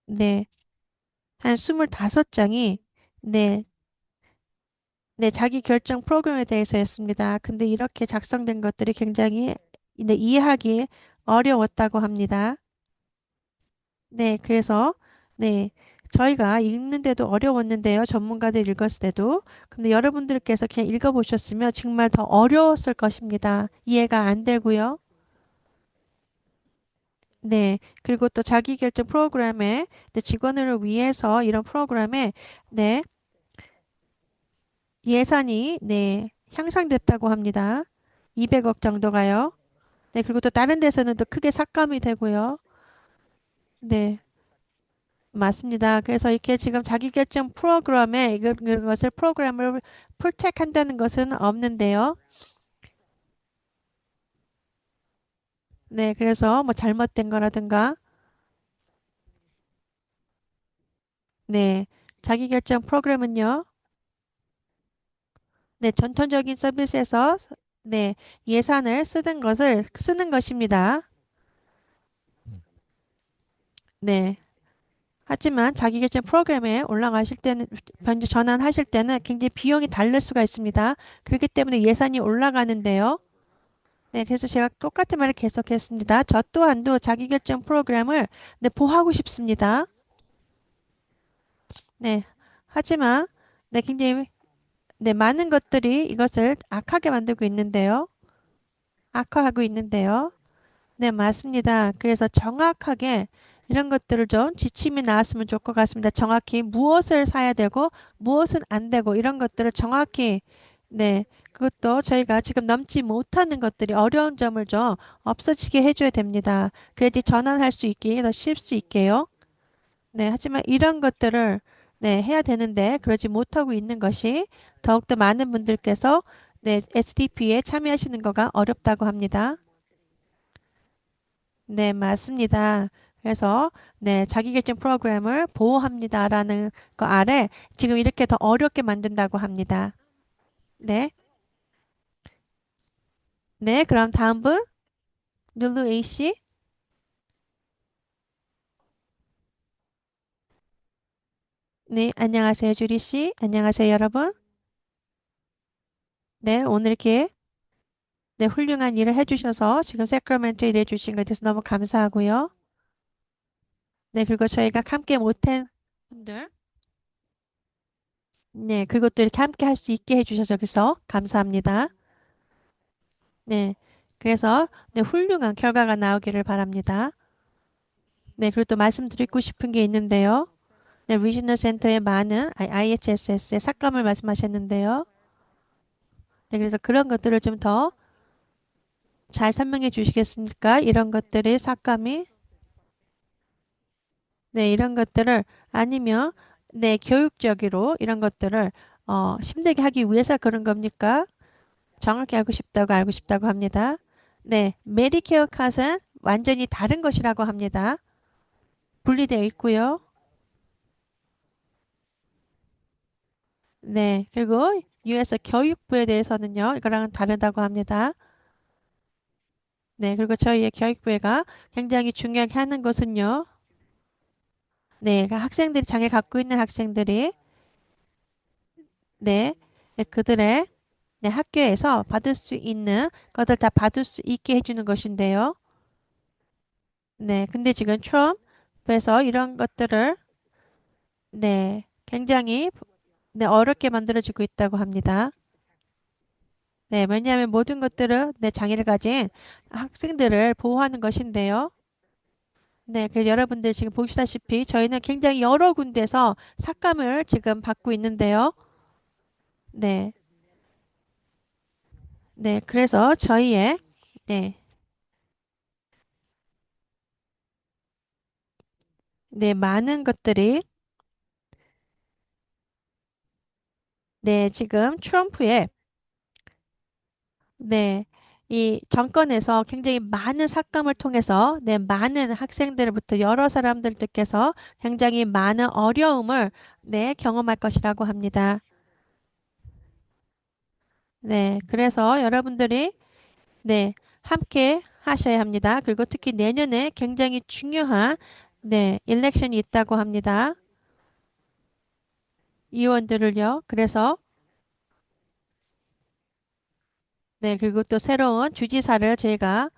네, 한 25장이 네, 네, 자기 결정 프로그램에 대해서였습니다. 근데 이렇게 작성된 것들이 굉장히 네, 이해하기 어려웠다고 합니다. 네, 그래서 네, 저희가 읽는데도 어려웠는데요. 전문가들 읽었을 때도. 근데 여러분들께서 그냥 읽어보셨으면 정말 더 어려웠을 것입니다. 이해가 안 되고요. 네, 그리고 또 자기결정 프로그램에 네, 직원을 위해서 이런 프로그램에 네, 예산이 네, 향상됐다고 합니다. 200억 정도가요. 네, 그리고 또 다른 데서는 또 크게 삭감이 되고요. 네, 맞습니다. 그래서 이렇게 지금 자기결정 프로그램에 이런 것을 프로그램을 풀택한다는 것은 없는데요. 네, 그래서 뭐 잘못된 거라든가, 네, 자기결정 프로그램은요, 네, 전통적인 서비스에서 네, 예산을 쓰는 것을 쓰는 것입니다. 네. 하지만 자기결정 프로그램에 올라가실 때는 변 전환하실 때는 굉장히 비용이 다를 수가 있습니다. 그렇기 때문에 예산이 올라가는데요. 네, 그래서 제가 똑같은 말을 계속했습니다. 저 또한도 자기결정 프로그램을 네, 보하고 싶습니다. 네, 하지만 네, 굉장히 네, 많은 것들이 이것을 악하게 만들고 있는데요. 악화하고 있는데요. 네, 맞습니다. 그래서 정확하게 이런 것들을 좀 지침이 나왔으면 좋을 것 같습니다. 정확히 무엇을 사야 되고 무엇은 안 되고 이런 것들을 정확히 네, 그것도 저희가 지금 넘지 못하는 것들이 어려운 점을 좀 없어지게 해줘야 됩니다. 그래야지 전환할 수 있게 더 쉴 수 있게요. 네, 하지만 이런 것들을 네, 해야 되는데 그러지 못하고 있는 것이 더욱더 많은 분들께서 네, STP에 참여하시는 거가 어렵다고 합니다. 네, 맞습니다. 그래서 네, 자기결정 프로그램을 보호합니다라는 거 아래 지금 이렇게 더 어렵게 만든다고 합니다. 네. 네, 그럼 다음 분 룰루 A씨. 네, 안녕하세요, 주리 씨. 안녕하세요, 여러분. 네, 오늘 이렇게 네, 훌륭한 일을 해주셔서 지금 세크라멘토 일해 주신 것에 대해서 너무 감사하고요. 네, 그리고 저희가 함께 못한 분들 네, 그리고 또 이렇게 함께 할 수 있게 해주셔서 그래서 감사합니다. 네, 그래서 네, 훌륭한 결과가 나오기를 바랍니다. 네, 그리고 또 말씀드리고 싶은 게 있는데요. 네, 리지널 센터의 많은 IHSS의 삭감을 말씀하셨는데요. 네, 그래서 그런 것들을 좀 더 잘 설명해 주시겠습니까? 이런 것들이 삭감이, 네, 이런 것들을 아니면, 네, 교육적으로 이런 것들을 힘들게 하기 위해서 그런 겁니까? 정확히 알고 싶다고 합니다. 네, 메디케어 컷은 완전히 다른 것이라고 합니다. 분리되어 있고요. 네, 그리고 US 교육부에 대해서는요, 이거랑은 다르다고 합니다. 네, 그리고 저희의 교육부가 굉장히 중요하게 하는 것은요, 네, 그 학생들이 장애 갖고 있는 학생들이, 네, 네, 그들의 네, 학교에서 받을 수 있는 것들 다 받을 수 있게 해주는 것인데요. 네, 근데 지금 트럼프에서 이런 것들을, 네, 굉장히 네, 어렵게 만들어지고 있다고 합니다. 네, 왜냐하면 모든 것들은 네, 장애를 가진 학생들을 보호하는 것인데요. 네, 그래서 여러분들 지금 보시다시피 저희는 굉장히 여러 군데서 삭감을 지금 받고 있는데요. 네, 네, 그래서 네, 네, 많은 것들이 네, 지금 트럼프의 네, 이 정권에서 굉장히 많은 삭감을 통해서 네, 많은 학생들부터 여러 사람들께서 굉장히 많은 어려움을 네, 경험할 것이라고 합니다. 네, 그래서 여러분들이 네, 함께 하셔야 합니다. 그리고 특히 내년에 굉장히 중요한 네, 일렉션이 있다고 합니다. 의원들을요. 그래서 네, 그리고 또 새로운 주지사를 저희가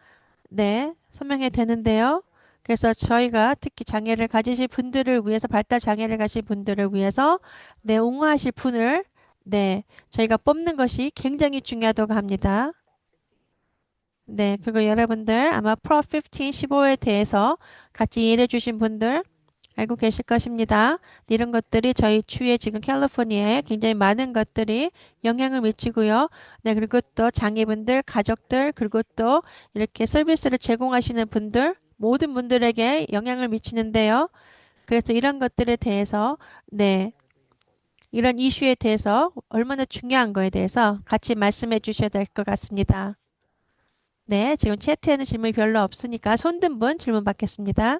네, 설명해 되는데요. 그래서 저희가 특히 장애를 가지신 분들을 위해서 발달 장애를 가진 분들을 위해서 네, 옹호하실 분을 네, 저희가 뽑는 것이 굉장히 중요하다고 합니다. 네, 그리고 여러분들 아마 프로 15, 15에 대해서 같이 일해 주신 분들 알고 계실 것입니다. 이런 것들이 저희 주위에 지금 캘리포니아에 굉장히 많은 것들이 영향을 미치고요. 네, 그리고 또 장애분들, 가족들, 그리고 또 이렇게 서비스를 제공하시는 분들, 모든 분들에게 영향을 미치는데요. 그래서 이런 것들에 대해서, 네, 이런 이슈에 대해서 얼마나 중요한 거에 대해서 같이 말씀해 주셔야 될 것 같습니다. 네, 지금 채트에는 질문이 별로 없으니까 손든 분 질문 받겠습니다.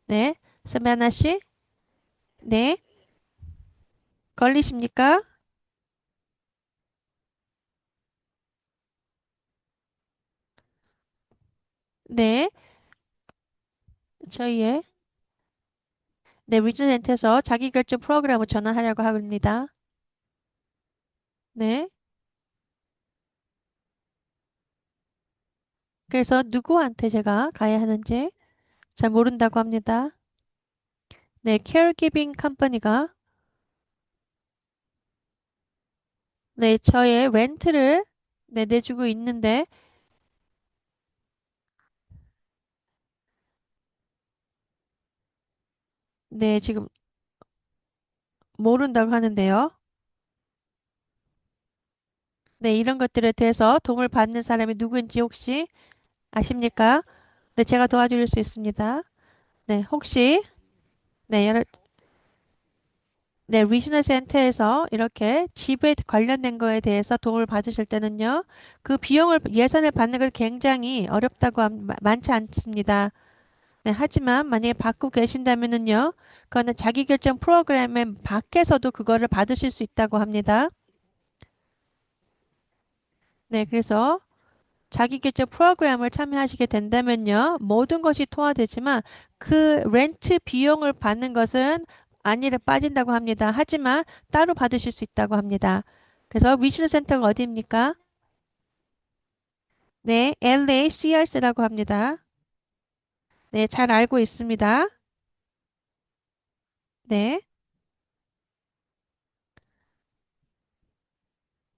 네, 서메나 씨, 네, 걸리십니까? 네, 저희의 네, 리즈센터에서 자기결정 프로그램을 전환하려고 합니다. 네, 그래서 누구한테 제가 가야 하는지 잘 모른다고 합니다. 네, 케어기빙 컴퍼니가 네, 저의 렌트를 네, 내주고 있는데 네, 지금 모른다고 하는데요. 네, 이런 것들에 대해서 도움을 받는 사람이 누구인지 혹시 아십니까? 네, 제가 도와드릴 수 있습니다. 네, 혹시 네, 네, 리지널 센터에서 이렇게 집에 관련된 거에 대해서 도움을 받으실 때는요, 그 비용을, 예산을 받는 걸 굉장히 어렵다고, 많지 않습니다. 네, 하지만 만약에 받고 계신다면은요, 그거는 자기결정 프로그램에 밖에서도 그거를 받으실 수 있다고 합니다. 네, 그래서 자기결정 프로그램을 참여하시게 된다면요, 모든 것이 통화되지만 그 렌트 비용을 받는 것은 안일에 빠진다고 합니다. 하지만 따로 받으실 수 있다고 합니다. 그래서 리지널 센터가 어디입니까? 네, LA CRC라고 합니다. 네, 잘 알고 있습니다. 네,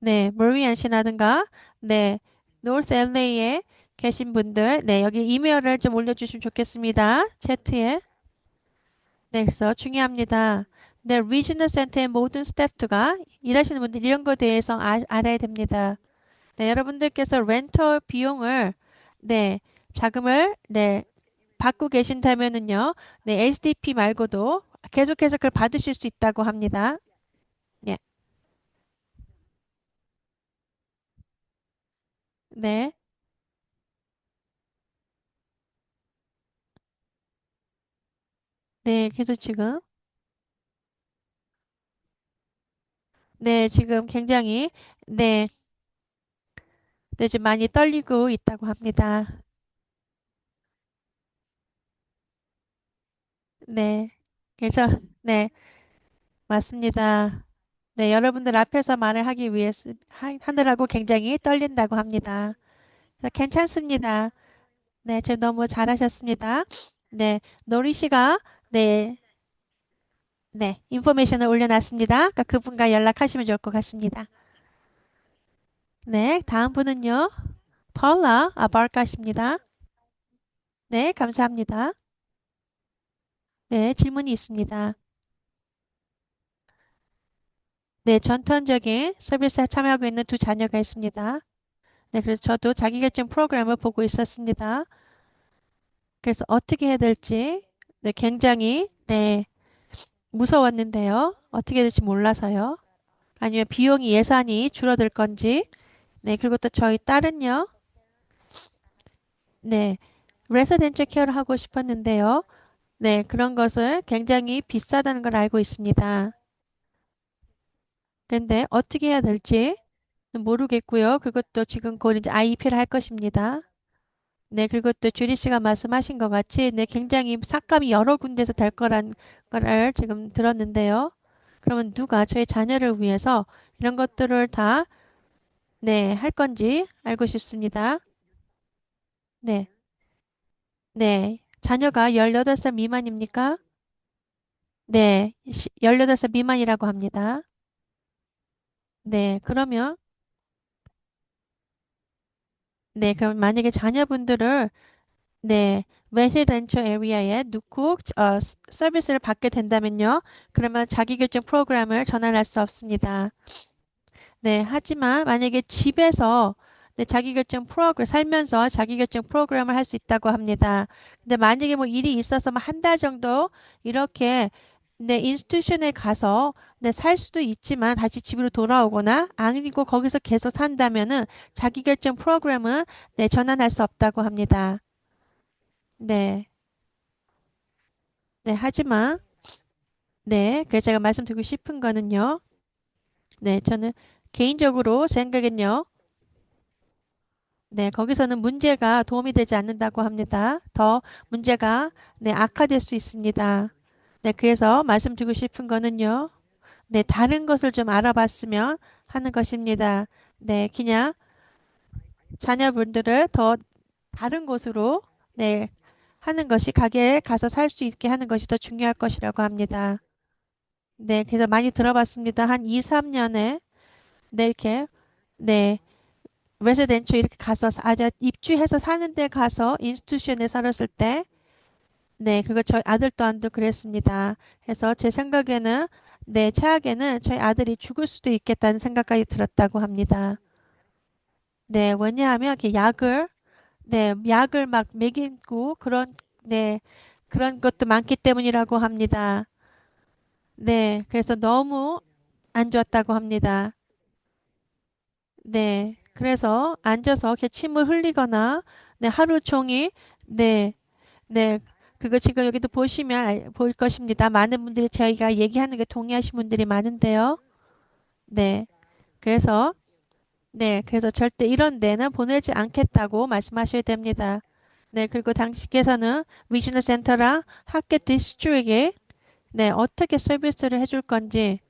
네, 머리안시라든가, 네, 노스 LA에 계신 분들, 네, 여기 이메일을 좀 올려주시면 좋겠습니다. 채트에. 네, 그래서 중요합니다. 네, 리지널 센터의 모든 스태프가 일하시는 분들 이런 거에 대해서 알아야 됩니다. 네, 여러분들께서 렌터 비용을 네, 자금을 네, 받고 계신다면은요. 네, SDP 말고도 계속해서 그걸 받으실 수 있다고 합니다. 네. 네. 네, 그래서 지금 네, 지금 굉장히 네, 네, 좀 많이 떨리고 있다고 합니다. 네. 그래서 네, 맞습니다. 네, 여러분들 앞에서 말을 하기 위해서 하느라고 굉장히 떨린다고 합니다. 그래서 괜찮습니다. 네, 지금 너무 잘하셨습니다. 네, 노리 씨가 네, 네, 인포메이션을 올려놨습니다. 그러니까 그분과 연락하시면 좋을 것 같습니다. 네, 다음 분은요, 펄라 아바르카십니다. 네, 감사합니다. 네, 질문이 있습니다. 네, 전통적인 서비스에 참여하고 있는 두 자녀가 있습니다. 네, 그래서 저도 자기결정 프로그램을 보고 있었습니다. 그래서 어떻게 해야 될지, 네, 굉장히, 네, 무서웠는데요. 어떻게 될지 몰라서요. 아니면 비용이 예산이 줄어들 건지. 네, 그리고 또 저희 딸은요. 네, 레지던셜 케어를 하고 싶었는데요. 네, 그런 것을 굉장히 비싸다는 걸 알고 있습니다. 근데 어떻게 해야 될지 모르겠고요. 그리고 또 지금 곧 이제 IEP를 할 것입니다. 네, 그리고 또 주리 씨가 말씀하신 것 같이 네, 굉장히 삭감이 여러 군데서 될 거란 거를 지금 들었는데요. 그러면 누가 저희 자녀를 위해서 이런 것들을 다 네, 할 건지 알고 싶습니다. 네, 네. 자녀가 18살 미만입니까? 네, 18살 미만이라고 합니다. 네, 그러면 네, 그럼 만약에 자녀분들을 네, 레시덴셜 에리아에 넣고 서비스를 받게 된다면요. 그러면 자기결정 프로그램을 전환할 수 없습니다. 네, 하지만 만약에 집에서 네, 자기결정 프로그램 살면서 자기결정 프로그램을 할 수 있다고 합니다. 근데 만약에 뭐 일이 있어서 한 달 정도 이렇게 네, 인스티튜션에 가서 네, 살 수도 있지만 다시 집으로 돌아오거나 아니고 거기서 계속 산다면은 자기결정 프로그램은 네, 전환할 수 없다고 합니다. 네. 네, 하지만 네, 그래서 제가 말씀드리고 싶은 거는요. 네, 저는 개인적으로 생각엔요. 네, 거기서는 문제가 도움이 되지 않는다고 합니다. 더 문제가 네, 악화될 수 있습니다. 네, 그래서 말씀드리고 싶은 거는요. 네, 다른 것을 좀 알아봤으면 하는 것입니다. 네, 그냥 자녀분들을 더 다른 곳으로 네, 하는 것이 가게에 가서 살 수 있게 하는 것이 더 중요할 것이라고 합니다. 네, 그래서 많이 들어봤습니다. 한 2, 3년에 네, 이렇게 네, 레지덴처 이렇게 가서 아주 입주해서 사는 데 가서 인스티튜션에 살았을 때 네, 그리고 저희 아들 또한도 그랬습니다. 그래서 제 생각에는 네, 최악에는 저희 아들이 죽을 수도 있겠다는 생각까지 들었다고 합니다. 네, 왜냐하면 이렇게 약을 네, 약을 막 먹이고 그런 네, 그런 것도 많기 때문이라고 합니다. 네, 그래서 너무 안 좋았다고 합니다. 네, 그래서 앉아서 이렇게 침을 흘리거나 네, 하루 종일 네, 네. 그리고 지금 여기도 보시면 볼 것입니다. 많은 분들이 저희가 얘기하는 게 동의하신 분들이 많은데요. 네. 그래서, 네. 그래서 절대 이런 데는 보내지 않겠다고 말씀하셔야 됩니다. 네. 그리고 당신께서는 리지널 센터랑 학교 디스트릭에 네. 어떻게 서비스를 해줄 건지,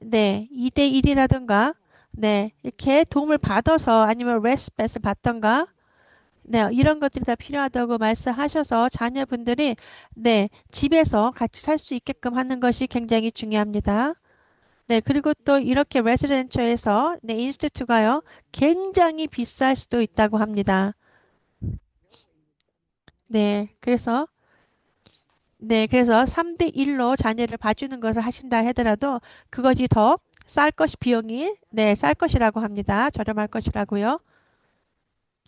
네. 2대1이라든가, 네. 이렇게 도움을 받아서 아니면 레스페이스 받던가, 네, 이런 것들이 다 필요하다고 말씀하셔서 자녀분들이 네, 집에서 같이 살 수 있게끔 하는 것이 굉장히 중요합니다. 네, 그리고 또 이렇게 레지던처에서 네, 인스티튜가요. 굉장히 비쌀 수도 있다고 합니다. 네, 그래서 3대1로 자녀를 봐주는 것을 하신다 하더라도 그것이 더 쌀 것이 비용이 네, 쌀 것이라고 합니다. 저렴할 것이라고요.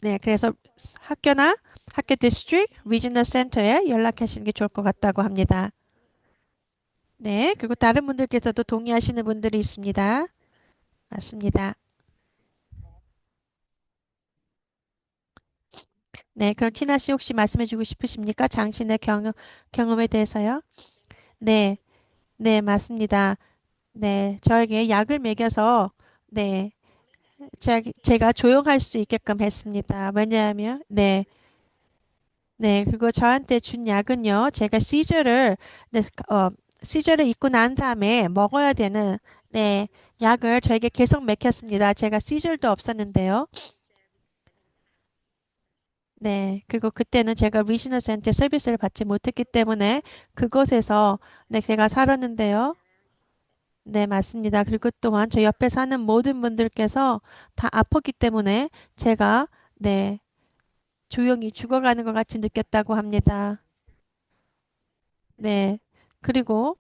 네, 그래서 학교나 학교 디스트릭 리지널 센터에 연락하시는 게 좋을 것 같다고 합니다. 네, 그리고 다른 분들께서도 동의하시는 분들이 있습니다. 맞습니다. 네, 그럼 티나 씨 혹시 말씀해 주고 싶으십니까? 당신의 경험에 대해서요? 네, 네, 맞습니다. 네, 저에게 약을 먹여서 네, 제가 조용할 수 있게끔 했습니다. 왜냐하면 네, 네, 그리고 저한테 준 약은요, 제가 네, 시저를 입고 난 다음에 먹어야 되는, 네, 약을 저에게 계속 먹였습니다. 제가 시절도 없었는데요. 네, 그리고 그때는 제가 리지널 센터 서비스를 받지 못했기 때문에 그곳에서, 네, 제가 살았는데요. 네, 맞습니다. 그리고 또한 저 옆에 사는 모든 분들께서 다 아팠기 때문에 제가, 네, 조용히 죽어가는 것 같이 느꼈다고 합니다. 네. 그리고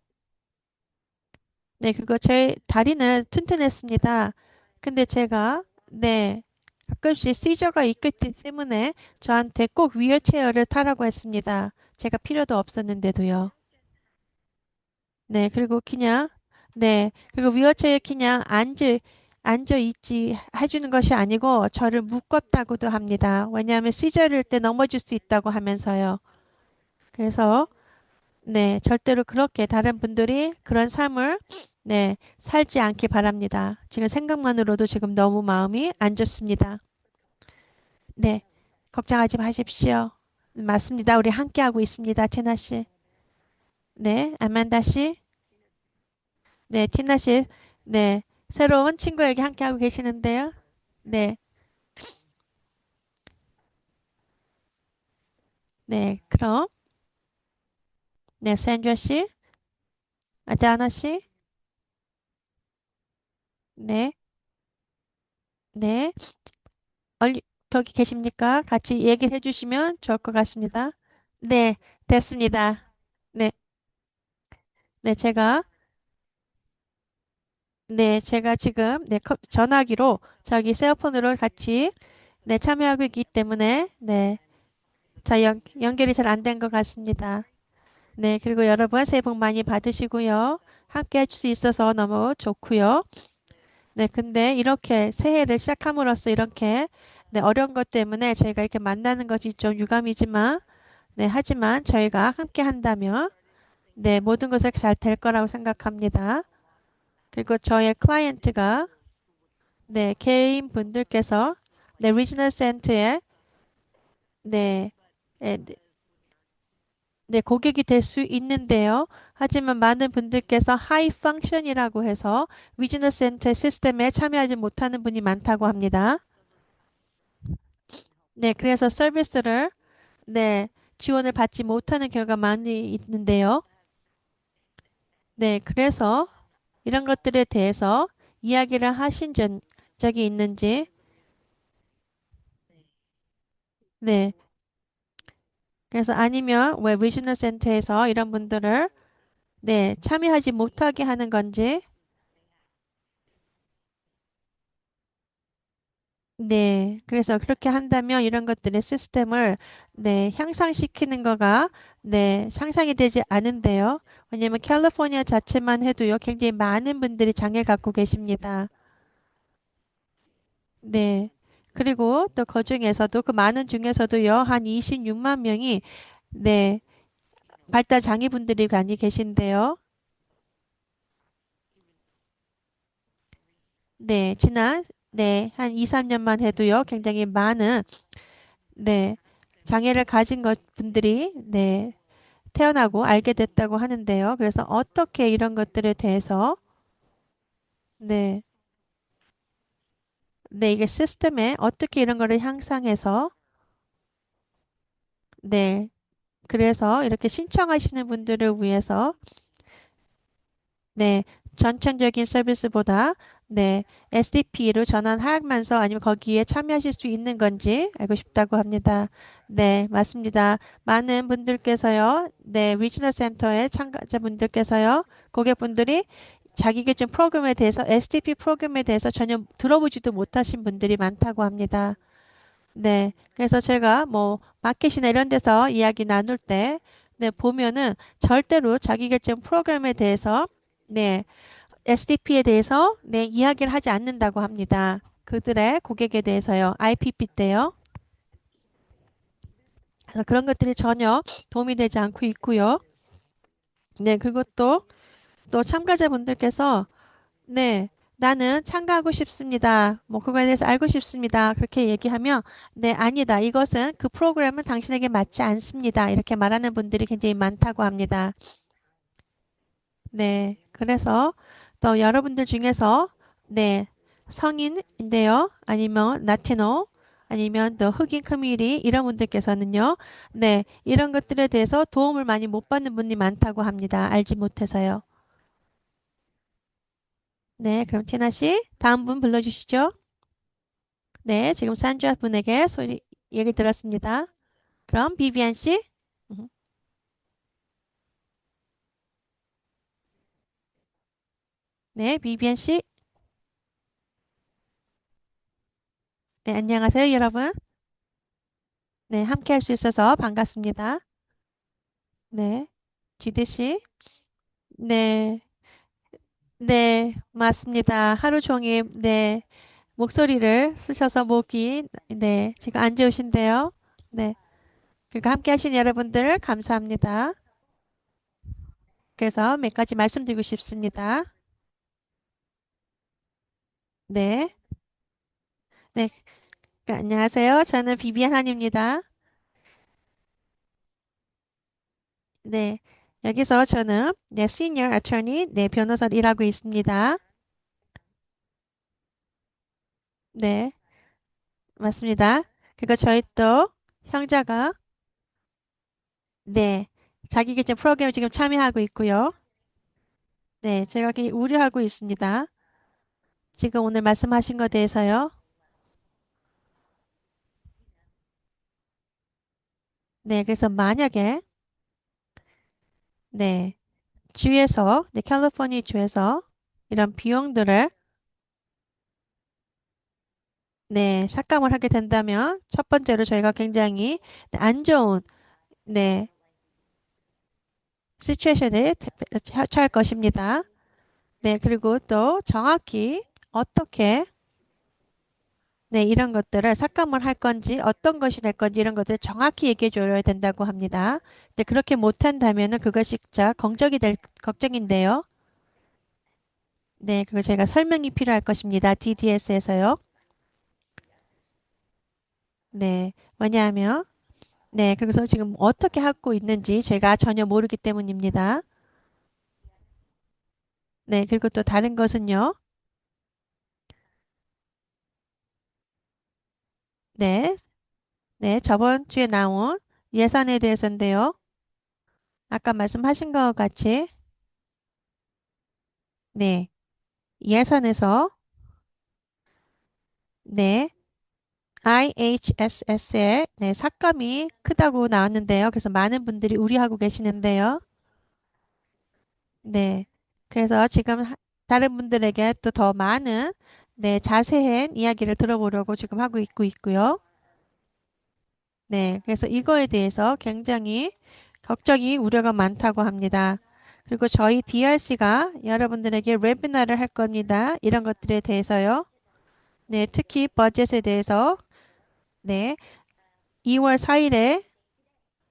그리고 제 다리는 튼튼했습니다. 근데 제가, 네, 가끔씩 시저가 있기 때문에 저한테 꼭 휠체어를 타라고 했습니다. 제가 필요도 없었는데도요. 네, 그리고 그냥, 네, 그리고 휠체어에 그냥 앉아 있지 해주는 것이 아니고 저를 묶었다고도 합니다. 왜냐하면 시저를 때 넘어질 수 있다고 하면서요. 그래서, 네, 절대로 그렇게 다른 분들이 그런 삶을, 네, 살지 않기 바랍니다. 지금 생각만으로도 지금 너무 마음이 안 좋습니다. 네, 걱정하지 마십시오. 맞습니다. 우리 함께하고 있습니다. 티나 씨. 네, 아만다 씨. 네, 티나 씨. 네, 새로운 친구에게 함께하고 계시는데요. 네, 네, 그럼, 네, 샌드라 씨, 아자나 씨. 네, 네. 얼리, 거기 계십니까? 같이 얘기를 해주시면 좋을 것 같습니다. 네, 됐습니다. 네, 네, 제가 지금, 네, 전화기로 저기 셀폰으로 같이, 네, 참여하고 있기 때문에, 네, 연결이 잘 안 된 것 같습니다. 네, 그리고 여러분 새해 복 많이 받으시고요. 함께 할 수 있어서 너무 좋고요. 네, 근데 이렇게 새해를 시작함으로써 이렇게, 네, 어려운 것 때문에 저희가 이렇게 만나는 것이 좀 유감이지만, 네, 하지만 저희가 함께 한다면, 네, 모든 것이 잘 될 거라고 생각합니다. 그리고 저의 클라이언트가, 네, 개인 분들께서, 네, 리지널 센터에, 네, 네, 네, 고객이 될 수 있는데요. 하지만 많은 분들께서 하이 펑션이라고 해서 리지널 센터 시스템에 참여하지 못하는 분이 많다고 합니다. 네, 그래서 서비스를 네, 지원을 받지 못하는 경우가 많이 있는데요. 네, 그래서 이런 것들에 대해서 이야기를 하신 적이 있는지, 네, 그래서 아니면 왜 리지널 센터에서 이런 분들을 네, 참여하지 못하게 하는 건지, 네, 그래서 그렇게 한다면 이런 것들의 시스템을 네, 향상시키는 거가 네, 상상이 되지 않은데요. 왜냐하면 캘리포니아 자체만 해도요, 굉장히 많은 분들이 장애를 갖고 계십니다. 네. 그리고 또 그중에서도 그 많은 중에서도요, 한 26만 명이 네, 발달 장애분들이 많이 계신데요. 네, 네, 한 2, 3년만 해도요, 굉장히 많은 네, 장애를 가진 분들이 네, 태어나고 알게 됐다고 하는데요. 그래서 어떻게 이런 것들에 대해서 네, 네, 이게 시스템에 어떻게 이런 거를 향상해서 네, 그래서 이렇게 신청하시는 분들을 위해서 네, 전천적인 서비스보다 네, SDP로 전환하면서 아니면 거기에 참여하실 수 있는 건지 알고 싶다고 합니다. 네, 맞습니다. 많은 분들께서요, 네, 리지널 센터의 참가자분들께서요, 고객분들이 자기 계정 프로그램에 대해서 SDP 프로그램에 대해서 전혀 들어보지도 못하신 분들이 많다고 합니다. 네, 그래서 제가 뭐 마켓이나 이런 데서 이야기 나눌 때, 네, 보면은 절대로 자기 계정 프로그램에 대해서 네, SDP에 대해서 네, 이야기를 하지 않는다고 합니다. 그들의 고객에 대해서요. IPP 때요. 그래서 그런 것들이 전혀 도움이 되지 않고 있고요. 네, 그리고 또 참가자분들께서 네, 나는 참가하고 싶습니다. 뭐 그거에 대해서 알고 싶습니다. 그렇게 얘기하면 네, 아니다. 이것은 그 프로그램은 당신에게 맞지 않습니다. 이렇게 말하는 분들이 굉장히 많다고 합니다. 네, 그래서 또 여러분들 중에서 네, 성인인데요. 아니면 라티노 아니면 또 흑인 커뮤니티 이런 분들께서는요. 네, 이런 것들에 대해서 도움을 많이 못 받는 분이 많다고 합니다. 알지 못해서요. 네, 그럼 티나 씨 다음 분 불러주시죠. 네, 지금 산주아 분에게 얘기 들었습니다. 그럼 비비안 씨. 음, 네, 비비안 씨. 네, 안녕하세요, 여러분. 네, 함께 할 수 있어서 반갑습니다. 네, 지드 씨. 네, 네, 맞습니다. 하루 종일, 네, 목소리를 쓰셔서 목이, 네, 지금 안 좋으신데요. 네, 그러니까 함께 하신 여러분들 감사합니다. 그래서 몇 가지 말씀드리고 싶습니다. 네, 네, 안녕하세요. 저는 비비안 한입니다. 네, 여기서 저는, 네, 시니어 어토니, 네, 변호사로 일하고 있습니다. 네. 맞습니다. 그리고 저희 또 형제가 네 자기 계정 프로그램 지금 참여하고 있고요. 네 제가 굉장히 우려하고 있습니다. 지금 오늘 말씀하신 것에 대해서요. 네 그래서 만약에 네 주에서 네 캘리포니아 주에서 이런 비용들을 네 삭감을 하게 된다면 첫 번째로 저희가 굉장히 네, 안 좋은 네 시츄에이션에 처할 것입니다. 네 그리고 또 정확히 어떻게 네, 이런 것들을 삭감을 할 건지 어떤 것이 될 건지 이런 것들을 정확히 얘기해 줘야 된다고 합니다. 근데 그렇게 못한다면은 그것이 진짜 걱정이 될 걱정인데요. 네, 그리고 저희가 설명이 필요할 것입니다. DDS에서요. 네, 뭐냐면 네, 그래서 지금 어떻게 하고 있는지 제가 전혀 모르기 때문입니다. 네, 그리고 또 다른 것은요. 네, 네, 저번 주에 나온 예산에 대해서인데요. 아까 말씀하신 것 같이 네, 예산에서 네, IHSS의 네, 삭감이 크다고 나왔는데요. 그래서 많은 분들이 우려하고 계시는데요. 네. 그래서 지금 다른 분들에게 또 더 많은 네, 자세한 이야기를 들어보려고 지금 하고 있고요. 네. 그래서 이거에 대해서 굉장히 걱정이 우려가 많다고 합니다. 그리고 저희 DRC가 여러분들에게 웨비나를 할 겁니다. 이런 것들에 대해서요. 네, 특히 버젯에 대해서 네, 2월 4일에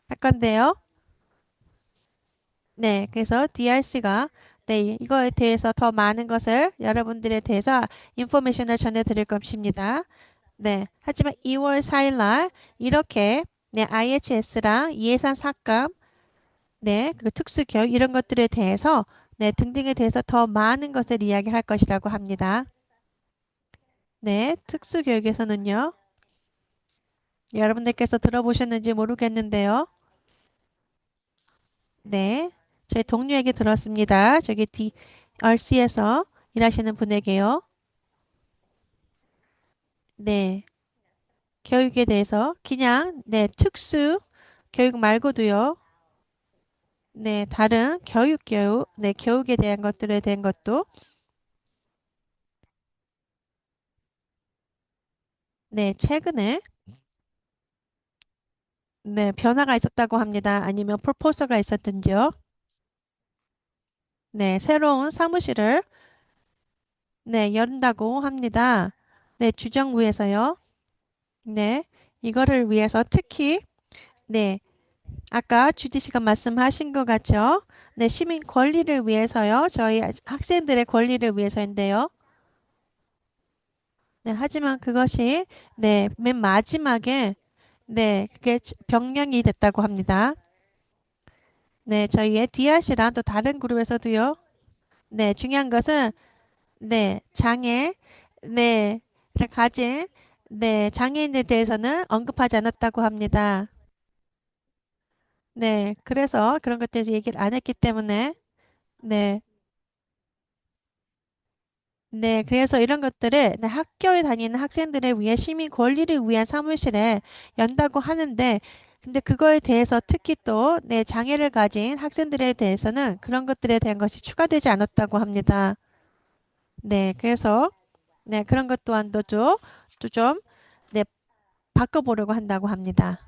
할 건데요. 네, 그래서 DRC가 네, 이거에 대해서 더 많은 것을 여러분들에 대해서 인포메이션을 전해드릴 것입니다. 네, 하지만 2월 4일 날 이렇게 네, IHS랑 예산 삭감, 네, 그리고 특수교육 이런 것들에 대해서 네, 등등에 대해서 더 많은 것을 이야기할 것이라고 합니다. 네, 특수교육에서는요, 여러분들께서 들어보셨는지 모르겠는데요. 네, 저희 동료에게 들었습니다. 저기 DRC에서 일하시는 분에게요. 네, 교육에 대해서 그냥 네, 특수 교육 말고도요. 네, 다른 교육, 네, 교육에 대한 것들에 대한 것도 네, 최근에 네, 변화가 있었다고 합니다. 아니면 프로포서가 있었든지요. 네, 새로운 사무실을 네, 연다고 합니다. 네, 주정부에서요. 네, 이거를 위해서 특히 네, 아까 주디 씨가 말씀하신 것 같죠? 네, 시민 권리를 위해서요. 저희 학생들의 권리를 위해서인데요. 네, 하지만 그것이 네, 맨 마지막에 네, 그게 병명이 됐다고 합니다. 네, 저희의 DRC랑 또 다른 그룹에서도요. 네, 중요한 것은 네, 장애 네, 를 가진 네, 장애인에 대해서는 언급하지 않았다고 합니다. 네, 그래서 그런 것에 대해서 얘기를 안 했기 때문에 네. 네, 그래서 이런 것들을 네, 학교에 다니는 학생들을 위해 시민 권리를 위한 사무실에 연다고 하는데, 근데 그거에 대해서 특히 또, 네, 장애를 가진 학생들에 대해서는 그런 것들에 대한 것이 추가되지 않았다고 합니다. 네, 그래서, 네, 그런 것 또한 또 좀, 바꿔보려고 한다고 합니다.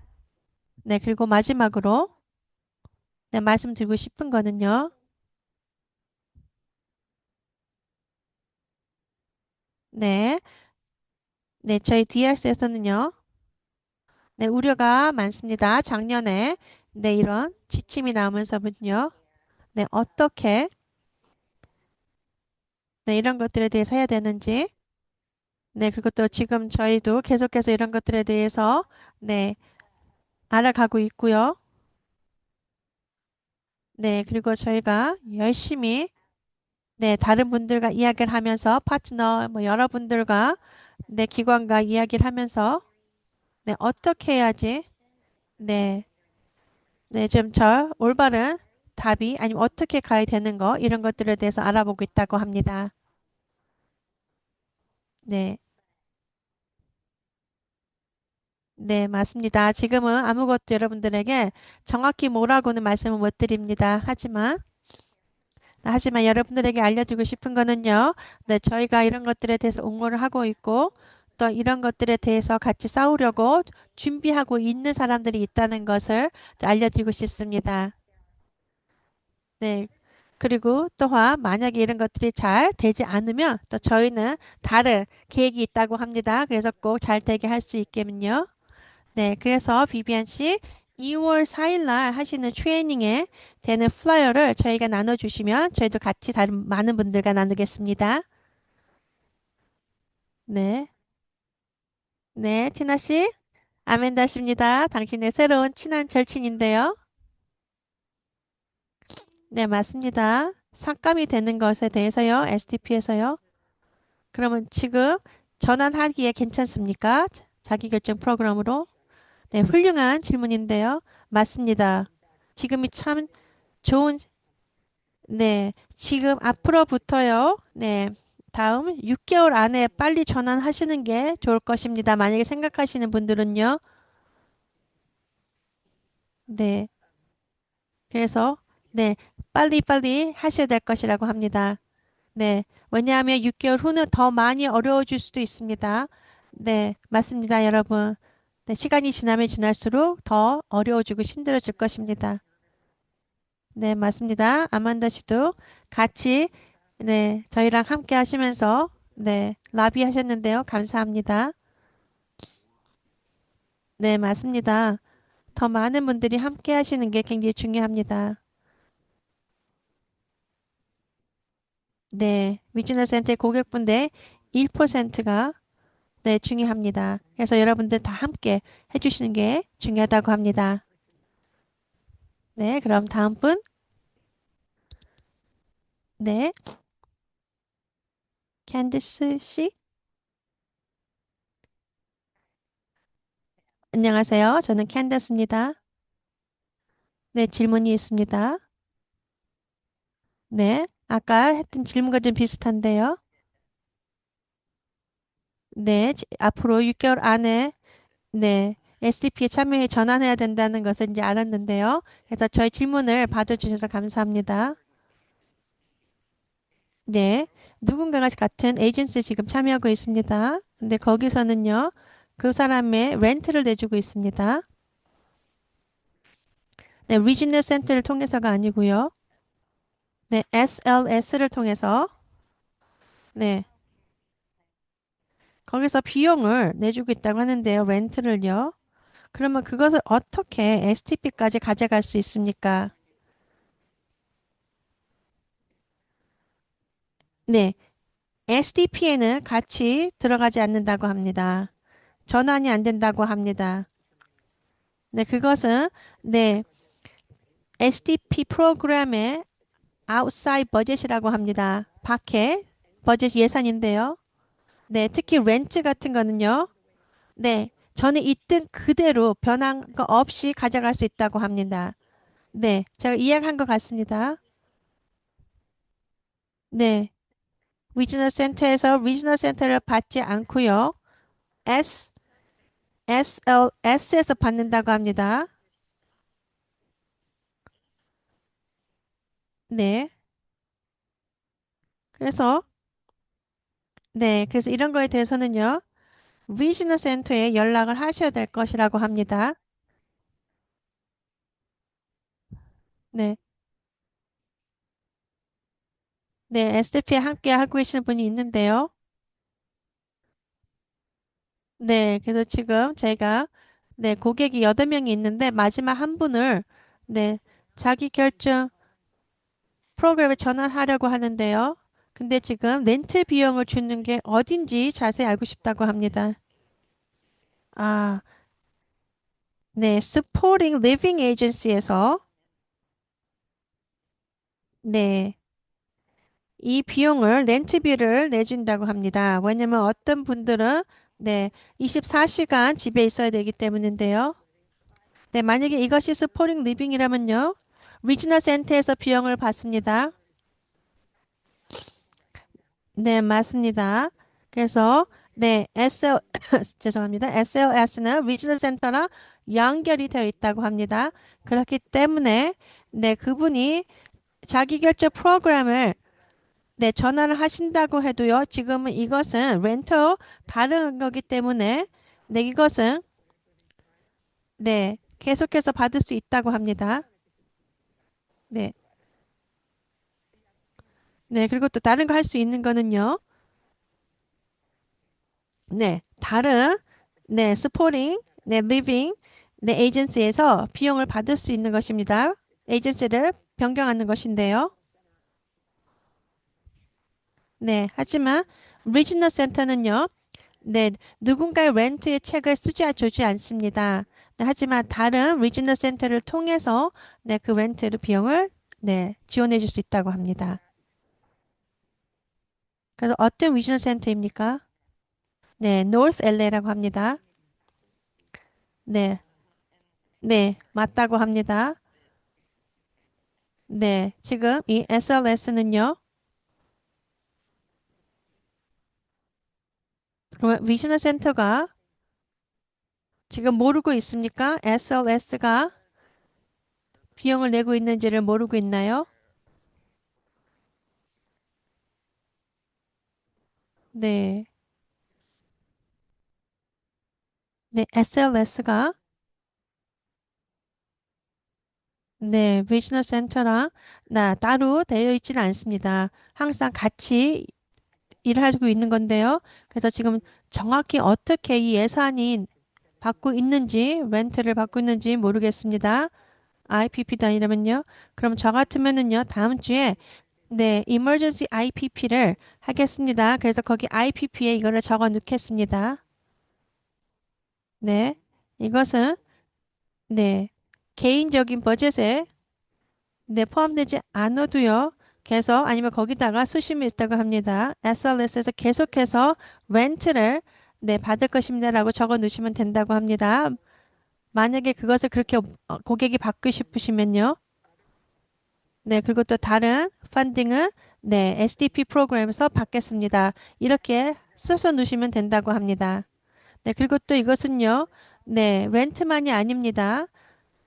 네, 그리고 마지막으로 네, 말씀드리고 싶은 거는요. 네, 네, 저희 DRC에서는요. 네, 우려가 많습니다. 작년에 네, 이런 지침이 나오면서는요. 네, 어떻게 네, 이런 것들에 대해서 해야 되는지 네, 그리고 또 지금 저희도 계속해서 이런 것들에 대해서 네, 알아가고 있고요. 네, 그리고 저희가 열심히 네, 다른 분들과 이야기를 하면서 파트너 뭐 여러분들과 네, 기관과 이야기를 하면서 네, 어떻게 해야지 네, 네, 좀 저 올바른 답이 아니면 어떻게 가야 되는 거 이런 것들에 대해서 알아보고 있다고 합니다. 네. 네, 맞습니다. 지금은 아무것도 여러분들에게 정확히 뭐라고는 말씀을 못 드립니다. 하지만 여러분들에게 알려드리고 싶은 거는요. 네, 저희가 이런 것들에 대해서 옹호를 하고 있고 또 이런 것들에 대해서 같이 싸우려고 준비하고 있는 사람들이 있다는 것을 또 알려드리고 싶습니다. 네. 그리고 또한 만약에 이런 것들이 잘 되지 않으면 또 저희는 다른 계획이 있다고 합니다. 그래서 꼭 잘 되게 할 수 있게는요. 네, 그래서 비비안 씨 2월 4일 날 하시는 트레이닝에 되는 플라이어를 저희가 나눠주시면 저희도 같이 다른 많은 분들과 나누겠습니다. 네, 네, 티나 씨, 아멘다 씨입니다. 당신의 새로운 친한 절친인데요. 네, 맞습니다. 삭감이 되는 것에 대해서요, STP에서요. 그러면 지금 전환하기에 괜찮습니까? 자기결정 프로그램으로. 네, 훌륭한 질문인데요. 맞습니다. 지금이 참 좋은 네, 지금 앞으로부터요. 네, 다음 6개월 안에 빨리 전환하시는 게 좋을 것입니다. 만약에 생각하시는 분들은요. 네, 그래서 네, 빨리빨리 하셔야 될 것이라고 합니다. 네, 왜냐하면 6개월 후는 더 많이 어려워질 수도 있습니다. 네, 맞습니다, 여러분. 네, 시간이 지나면 지날수록 더 어려워지고 힘들어질 것입니다. 네, 맞습니다. 아만다 씨도 같이 네, 저희랑 함께 하시면서 네, 라비 하셨는데요. 감사합니다. 네, 맞습니다. 더 많은 분들이 함께 하시는 게 굉장히 중요합니다. 네, 위즈너 센터의 고객분들 1%가 네, 중요합니다. 그래서 여러분들 다 함께 해주시는 게 중요하다고 합니다. 네, 그럼 다음 분. 네, 캔디스 씨. 안녕하세요. 저는 캔디스입니다. 네, 질문이 있습니다. 네, 아까 했던 질문과 좀 비슷한데요. 네, 앞으로 6개월 안에 네, SDP에 참여해 전환해야 된다는 것을 이제 알았는데요. 그래서 저희 질문을 받아주셔서 감사합니다. 네, 누군가가 같은 에이전시 지금 참여하고 있습니다. 근데 거기서는요, 그 사람의 렌트를 내주고 있습니다. 네, 리지널 센터를 통해서가 아니고요. 네, SLS를 통해서 네, 거기서 비용을 내주고 있다고 하는데요. 렌트를요. 그러면 그것을 어떻게 STP까지 가져갈 수 있습니까? 네, SDP에는 같이 들어가지 않는다고 합니다. 전환이 안 된다고 합니다. 네, 그것은 네, SDP 프로그램의 outside budget이라고 합니다. 밖에 버젯 예산인데요. 네, 특히 렌트 같은 거는요. 네, 전에 있던 그대로 변한 거 없이 가져갈 수 있다고 합니다. 네, 제가 이야기한 것 같습니다. 네, 리지널 센터에서 리지널 센터를 받지 않고요. S, SLS에서 받는다고 합니다. 네, 그래서 네, 그래서 이런 거에 대해서는요. 리지널 센터에 연락을 하셔야 될 것이라고 합니다. 네. 네, SDP에 함께 하고 계시는 분이 있는데요. 네, 그래서 지금 저희가 네, 고객이 8명이 있는데 마지막 한 분을 네, 자기 결정 프로그램에 전환하려고 하는데요. 근데 지금 렌트 비용을 주는 게 어딘지 자세히 알고 싶다고 합니다. 아, 네, 스포링 리빙 에이전시에서 네, 이 비용을 렌트비를 내준다고 합니다. 왜냐면 어떤 분들은 네, 24시간 집에 있어야 되기 때문인데요. 네, 만약에 이것이 스포링 리빙이라면요. 리지널 센터에서 비용을 받습니다. 네, 맞습니다. 그래서 네, 죄송합니다. SLS는 리지널 센터랑 연결이 되어 있다고 합니다. 그렇기 때문에 네, 그분이 자기결제 프로그램을 네, 전화를 하신다고 해도요. 지금은 이것은 렌터 다른 거기 때문에 네, 이것은 네, 계속해서 받을 수 있다고 합니다. 네. 네, 그리고 또 다른 거 할 수 있는 거는요. 네, 다른 네, 스포링, 네, 리빙, 네, 에이전시에서 비용을 받을 수 있는 것입니다. 에이전시를 변경하는 것인데요. 네, 하지만 리지널 센터는요. 네, 누군가의 렌트의 책을 주지 않습니다. 네, 하지만 다른 리지널 센터를 통해서 네, 그 렌트를 비용을 네, 지원해 줄 수 있다고 합니다. 그래서 어떤 리지널 센터입니까? 네, North LA라고 합니다. 네, 네, 맞다고 합니다. 네, 지금 이 SLS는요. 그러면 리지널 센터가 지금 모르고 있습니까? SLS가 비용을 내고 있는지를 모르고 있나요? 네, 네, SLS가 네, 리지널 센터랑 따로 되어 있지는 않습니다. 항상 같이 일을 하고 있는 건데요. 그래서 지금 정확히 어떻게 이 예산이 받고 있는지, 렌트를 받고 있는지 모르겠습니다. IPP도 아니라면요. 그럼 저 같으면은요, 다음 주에 네, emergency IPP를 하겠습니다. 그래서 거기 IPP에 이거를 적어 넣겠습니다. 네, 이것은 네, 개인적인 버젯에 네, 포함되지 않아도요. 계속 아니면 거기다가 수심이 있다고 합니다. SLS에서 계속해서 렌트를 네, 받을 것입니다라고 적어 놓으시면 된다고 합니다. 만약에 그것을 그렇게 고객이 받고 싶으시면요. 네, 그리고 또 다른 펀딩은 네, SDP 프로그램에서 받겠습니다. 이렇게 써서 놓으시면 된다고 합니다. 네, 그리고 또 이것은요. 네, 렌트만이 아닙니다.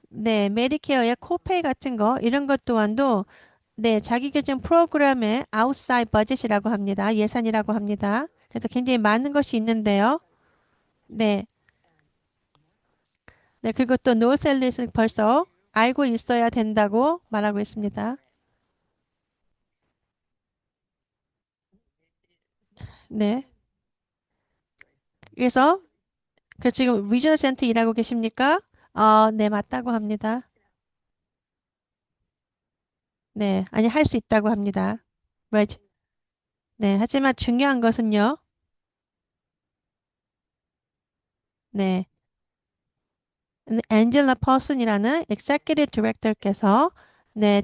네, 메디케어의 코페이 같은 거 이런 것 또한도 네, 자기계정 프로그램의 아웃사이드 버젯이라고 합니다. 예산이라고 합니다. 그래서 굉장히 많은 것이 있는데요. 네, 네, 그리고 또 노셀릿은 벌써 알고 있어야 된다고 말하고 있습니다. 네, 그래서 그 지금 리저널 센터 일하고 계십니까? 네, 맞다고 합니다. 네, 아니 할 수 있다고 합니다. Right. 네, 하지만 중요한 것은요. 네, 앤젤라 퍼슨이라는 executive director께서 네,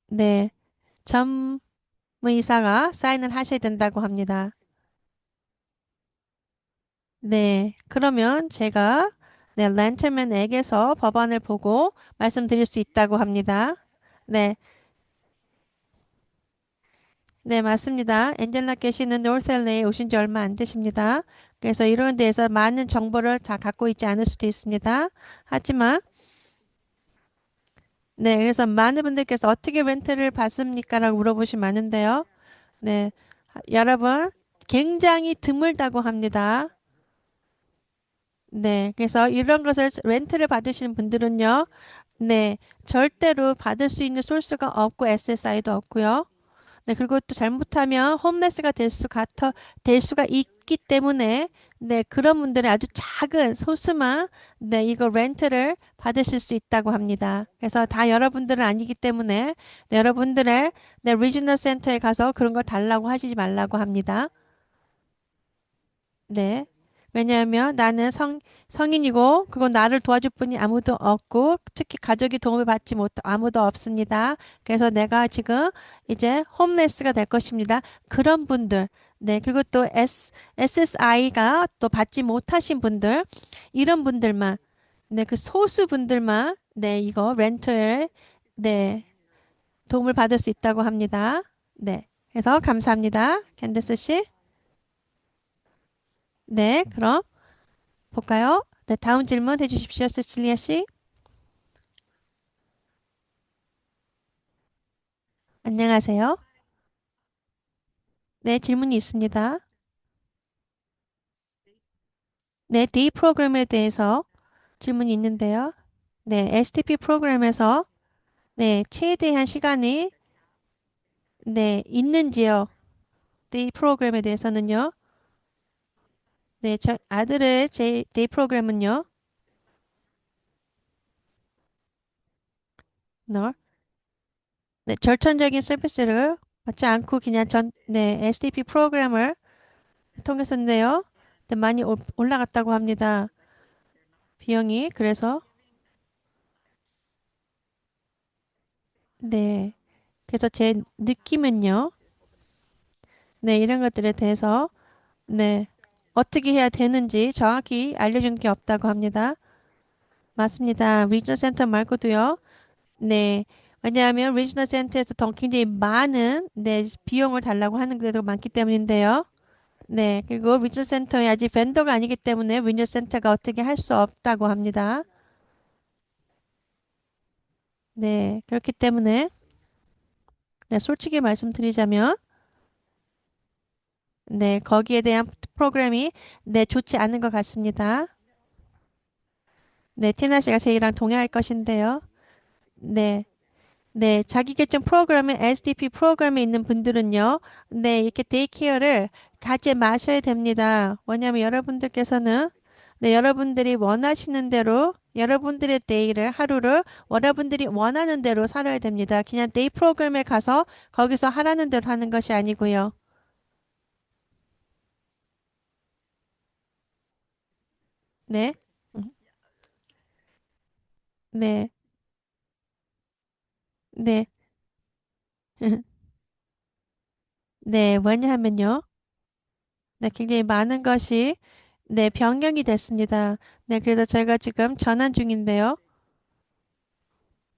네, 전무이사가 사인을 하셔야 된다고 합니다. 네, 그러면 제가 네, 렌틀맨에게서 법안을 보고 말씀드릴 수 있다고 합니다. 네, 네, 맞습니다. 엔젤라 계시는 노스LA에 오신 지 얼마 안 되십니다. 그래서 이런 데에서 많은 정보를 다 갖고 있지 않을 수도 있습니다. 하지만 네, 그래서 많은 분들께서 어떻게 렌트를 받습니까? 라고 물어보시면 많은데요. 네, 여러분 굉장히 드물다고 합니다. 네, 그래서 이런 것을 렌트를 받으시는 분들은요, 네, 절대로 받을 수 있는 소스가 없고 SSI도 없고요. 네, 그리고 또 잘못하면 홈레스가 될 수가 있기 때문에 네, 그런 분들은 아주 작은 소수만 네, 이거 렌트를 받으실 수 있다고 합니다. 그래서 다 여러분들은 아니기 때문에 네, 여러분들의 네, 리지널 센터에 가서 그런 걸 달라고 하시지 말라고 합니다. 네. 왜냐하면 나는 성인이고, 그리고 나를 도와줄 분이 아무도 없고, 특히 가족이 도움을 받지 못, 아무도 없습니다. 그래서 내가 지금 이제 홈레스가 될 것입니다. 그런 분들, 네. 그리고 또 SSI가 또 받지 못하신 분들, 이런 분들만, 네. 그 소수 분들만, 네. 이거 렌트에, 네. 도움을 받을 수 있다고 합니다. 네. 그래서 감사합니다. 캔디스 씨. 네. 그럼. 볼까요? 네, 다음 질문 해주십시오, 세실리아 씨. 안녕하세요. 네, 질문이 있습니다. 네, 데이 프로그램에 대해서 질문이 있는데요. 네, STP 프로그램에서 네, 최대한 시간이 네, 있는지요? 데이 프로그램에 대해서는요. 네, 저 아들의 데이 프로그램은요. 너 네, 절천적인 서비스를 받지 않고 그냥 네, STP 프로그램을 통해서인데요. 네, 많이 올라갔다고 합니다. 비용이. 그래서 네. 그래서 제 느낌은요. 네, 이런 것들에 대해서 네, 어떻게 해야 되는지 정확히 알려준 게 없다고 합니다. 맞습니다. 리지널 센터 말고도요. 네. 왜냐하면 리지널 센터에서 더 굉장히 많은 네, 비용을 달라고 하는 데도 많기 때문인데요. 네. 그리고 리지널 센터에 아직 벤더가 아니기 때문에 리지널 센터가 어떻게 할 수 없다고 합니다. 네. 그렇기 때문에 네, 솔직히 말씀드리자면 네, 거기에 대한 프로그램이 네, 좋지 않은 것 같습니다. 네, 티나 씨가 저희랑 동의할 것인데요. 네, 네, 자기 계정 프로그램에 SDP 프로그램에 있는 분들은요, 네, 이렇게 데이케어를 가지 마셔야 됩니다. 왜냐하면 여러분들께서는 네, 여러분들이 원하시는 대로 여러분들의 데이를 하루를 여러분들이 원하는 대로 살아야 됩니다. 그냥 데이 프로그램에 가서 거기서 하라는 대로 하는 것이 아니고요. 네, 음, 네, 네, 네, 왜냐하면요. 네, 굉장히 많은 것이 네, 변경이 됐습니다. 네, 그래서 저희가 지금 전환 중인데요.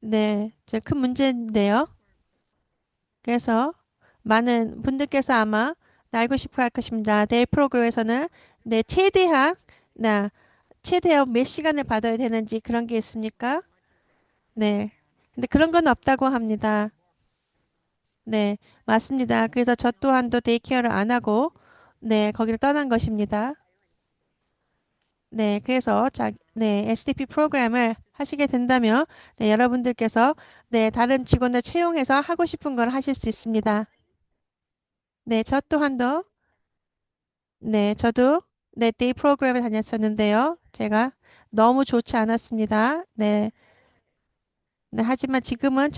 네, 저 큰 문제인데요. 그래서 많은 분들께서 아마 알고 싶어 할 것입니다. 내일 프로그램에서는 네, 나, 최대한 몇 시간을 받아야 되는지 그런 게 있습니까? 네. 근데 그런 건 없다고 합니다. 네, 맞습니다. 그래서 저 또한도 데이케어를 안 하고 네, 거기를 떠난 것입니다. 네, 그래서 네, SDP 프로그램을 하시게 된다면 네, 여러분들께서 네, 다른 직원을 채용해서 하고 싶은 걸 하실 수 있습니다. 네, 저 또한도 네, 저도 네, 데이 프로그램에 다녔었는데요. 제가 너무 좋지 않았습니다. 네, 네, 하지만 지금은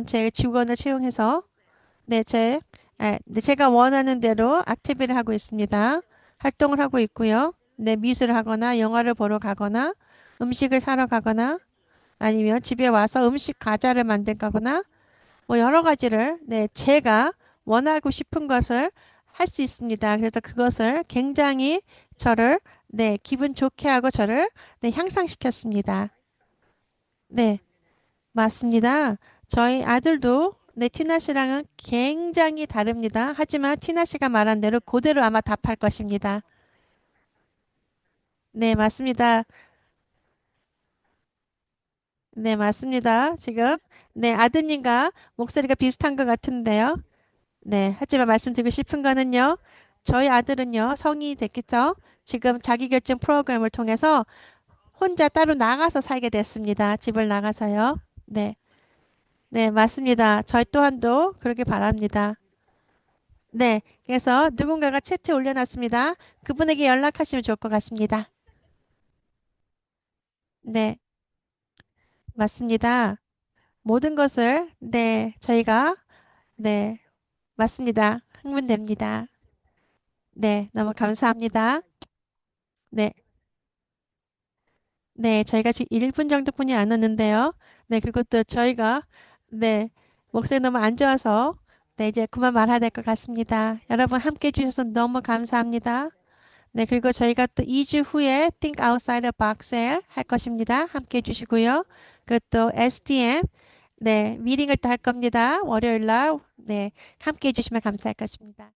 제 직원을 채용해서 네, 제가 원하는 대로 액티비를 하고 있습니다. 활동을 하고 있고요. 네, 미술을 하거나 영화를 보러 가거나 음식을 사러 가거나 아니면 집에 와서 음식 과자를 만들거나 뭐 여러 가지를 네, 제가 원하고 싶은 것을 할 수 있습니다. 그래서 그것을 굉장히 저를 네, 기분 좋게 하고 저를 네, 향상시켰습니다. 네, 맞습니다. 저희 아들도 네, 티나 씨랑은 굉장히 다릅니다. 하지만 티나 씨가 말한 대로 그대로 아마 답할 것입니다. 네, 맞습니다. 네, 맞습니다. 지금 네, 아드님과 목소리가 비슷한 것 같은데요. 네, 하지만 말씀드리고 싶은 거는요. 저희 아들은요, 성인이 됐겠죠? 지금 자기결정 프로그램을 통해서 혼자 따로 나가서 살게 됐습니다. 집을 나가서요. 네. 네, 맞습니다. 저희 또한도 그러길 바랍니다. 네. 그래서 누군가가 채트에 올려놨습니다. 그분에게 연락하시면 좋을 것 같습니다. 네, 맞습니다. 모든 것을, 네, 저희가, 네, 맞습니다. 흥분됩니다. 네, 너무 감사합니다. 네, 네, 저희가 지금 1분 정도뿐이 안 왔는데요. 네, 그리고 또 저희가, 네, 목소리 너무 안 좋아서, 네, 이제 그만 말해야 될 것 같습니다. 여러분 함께 해주셔서 너무 감사합니다. 네, 그리고 저희가 또 2주 후에 Think Outside the Box을 할 것입니다. 함께 해주시고요. 그리고 또 STM, 네, 미팅을 또 할 겁니다. 월요일 날, 네, 함께 해주시면 감사할 것입니다.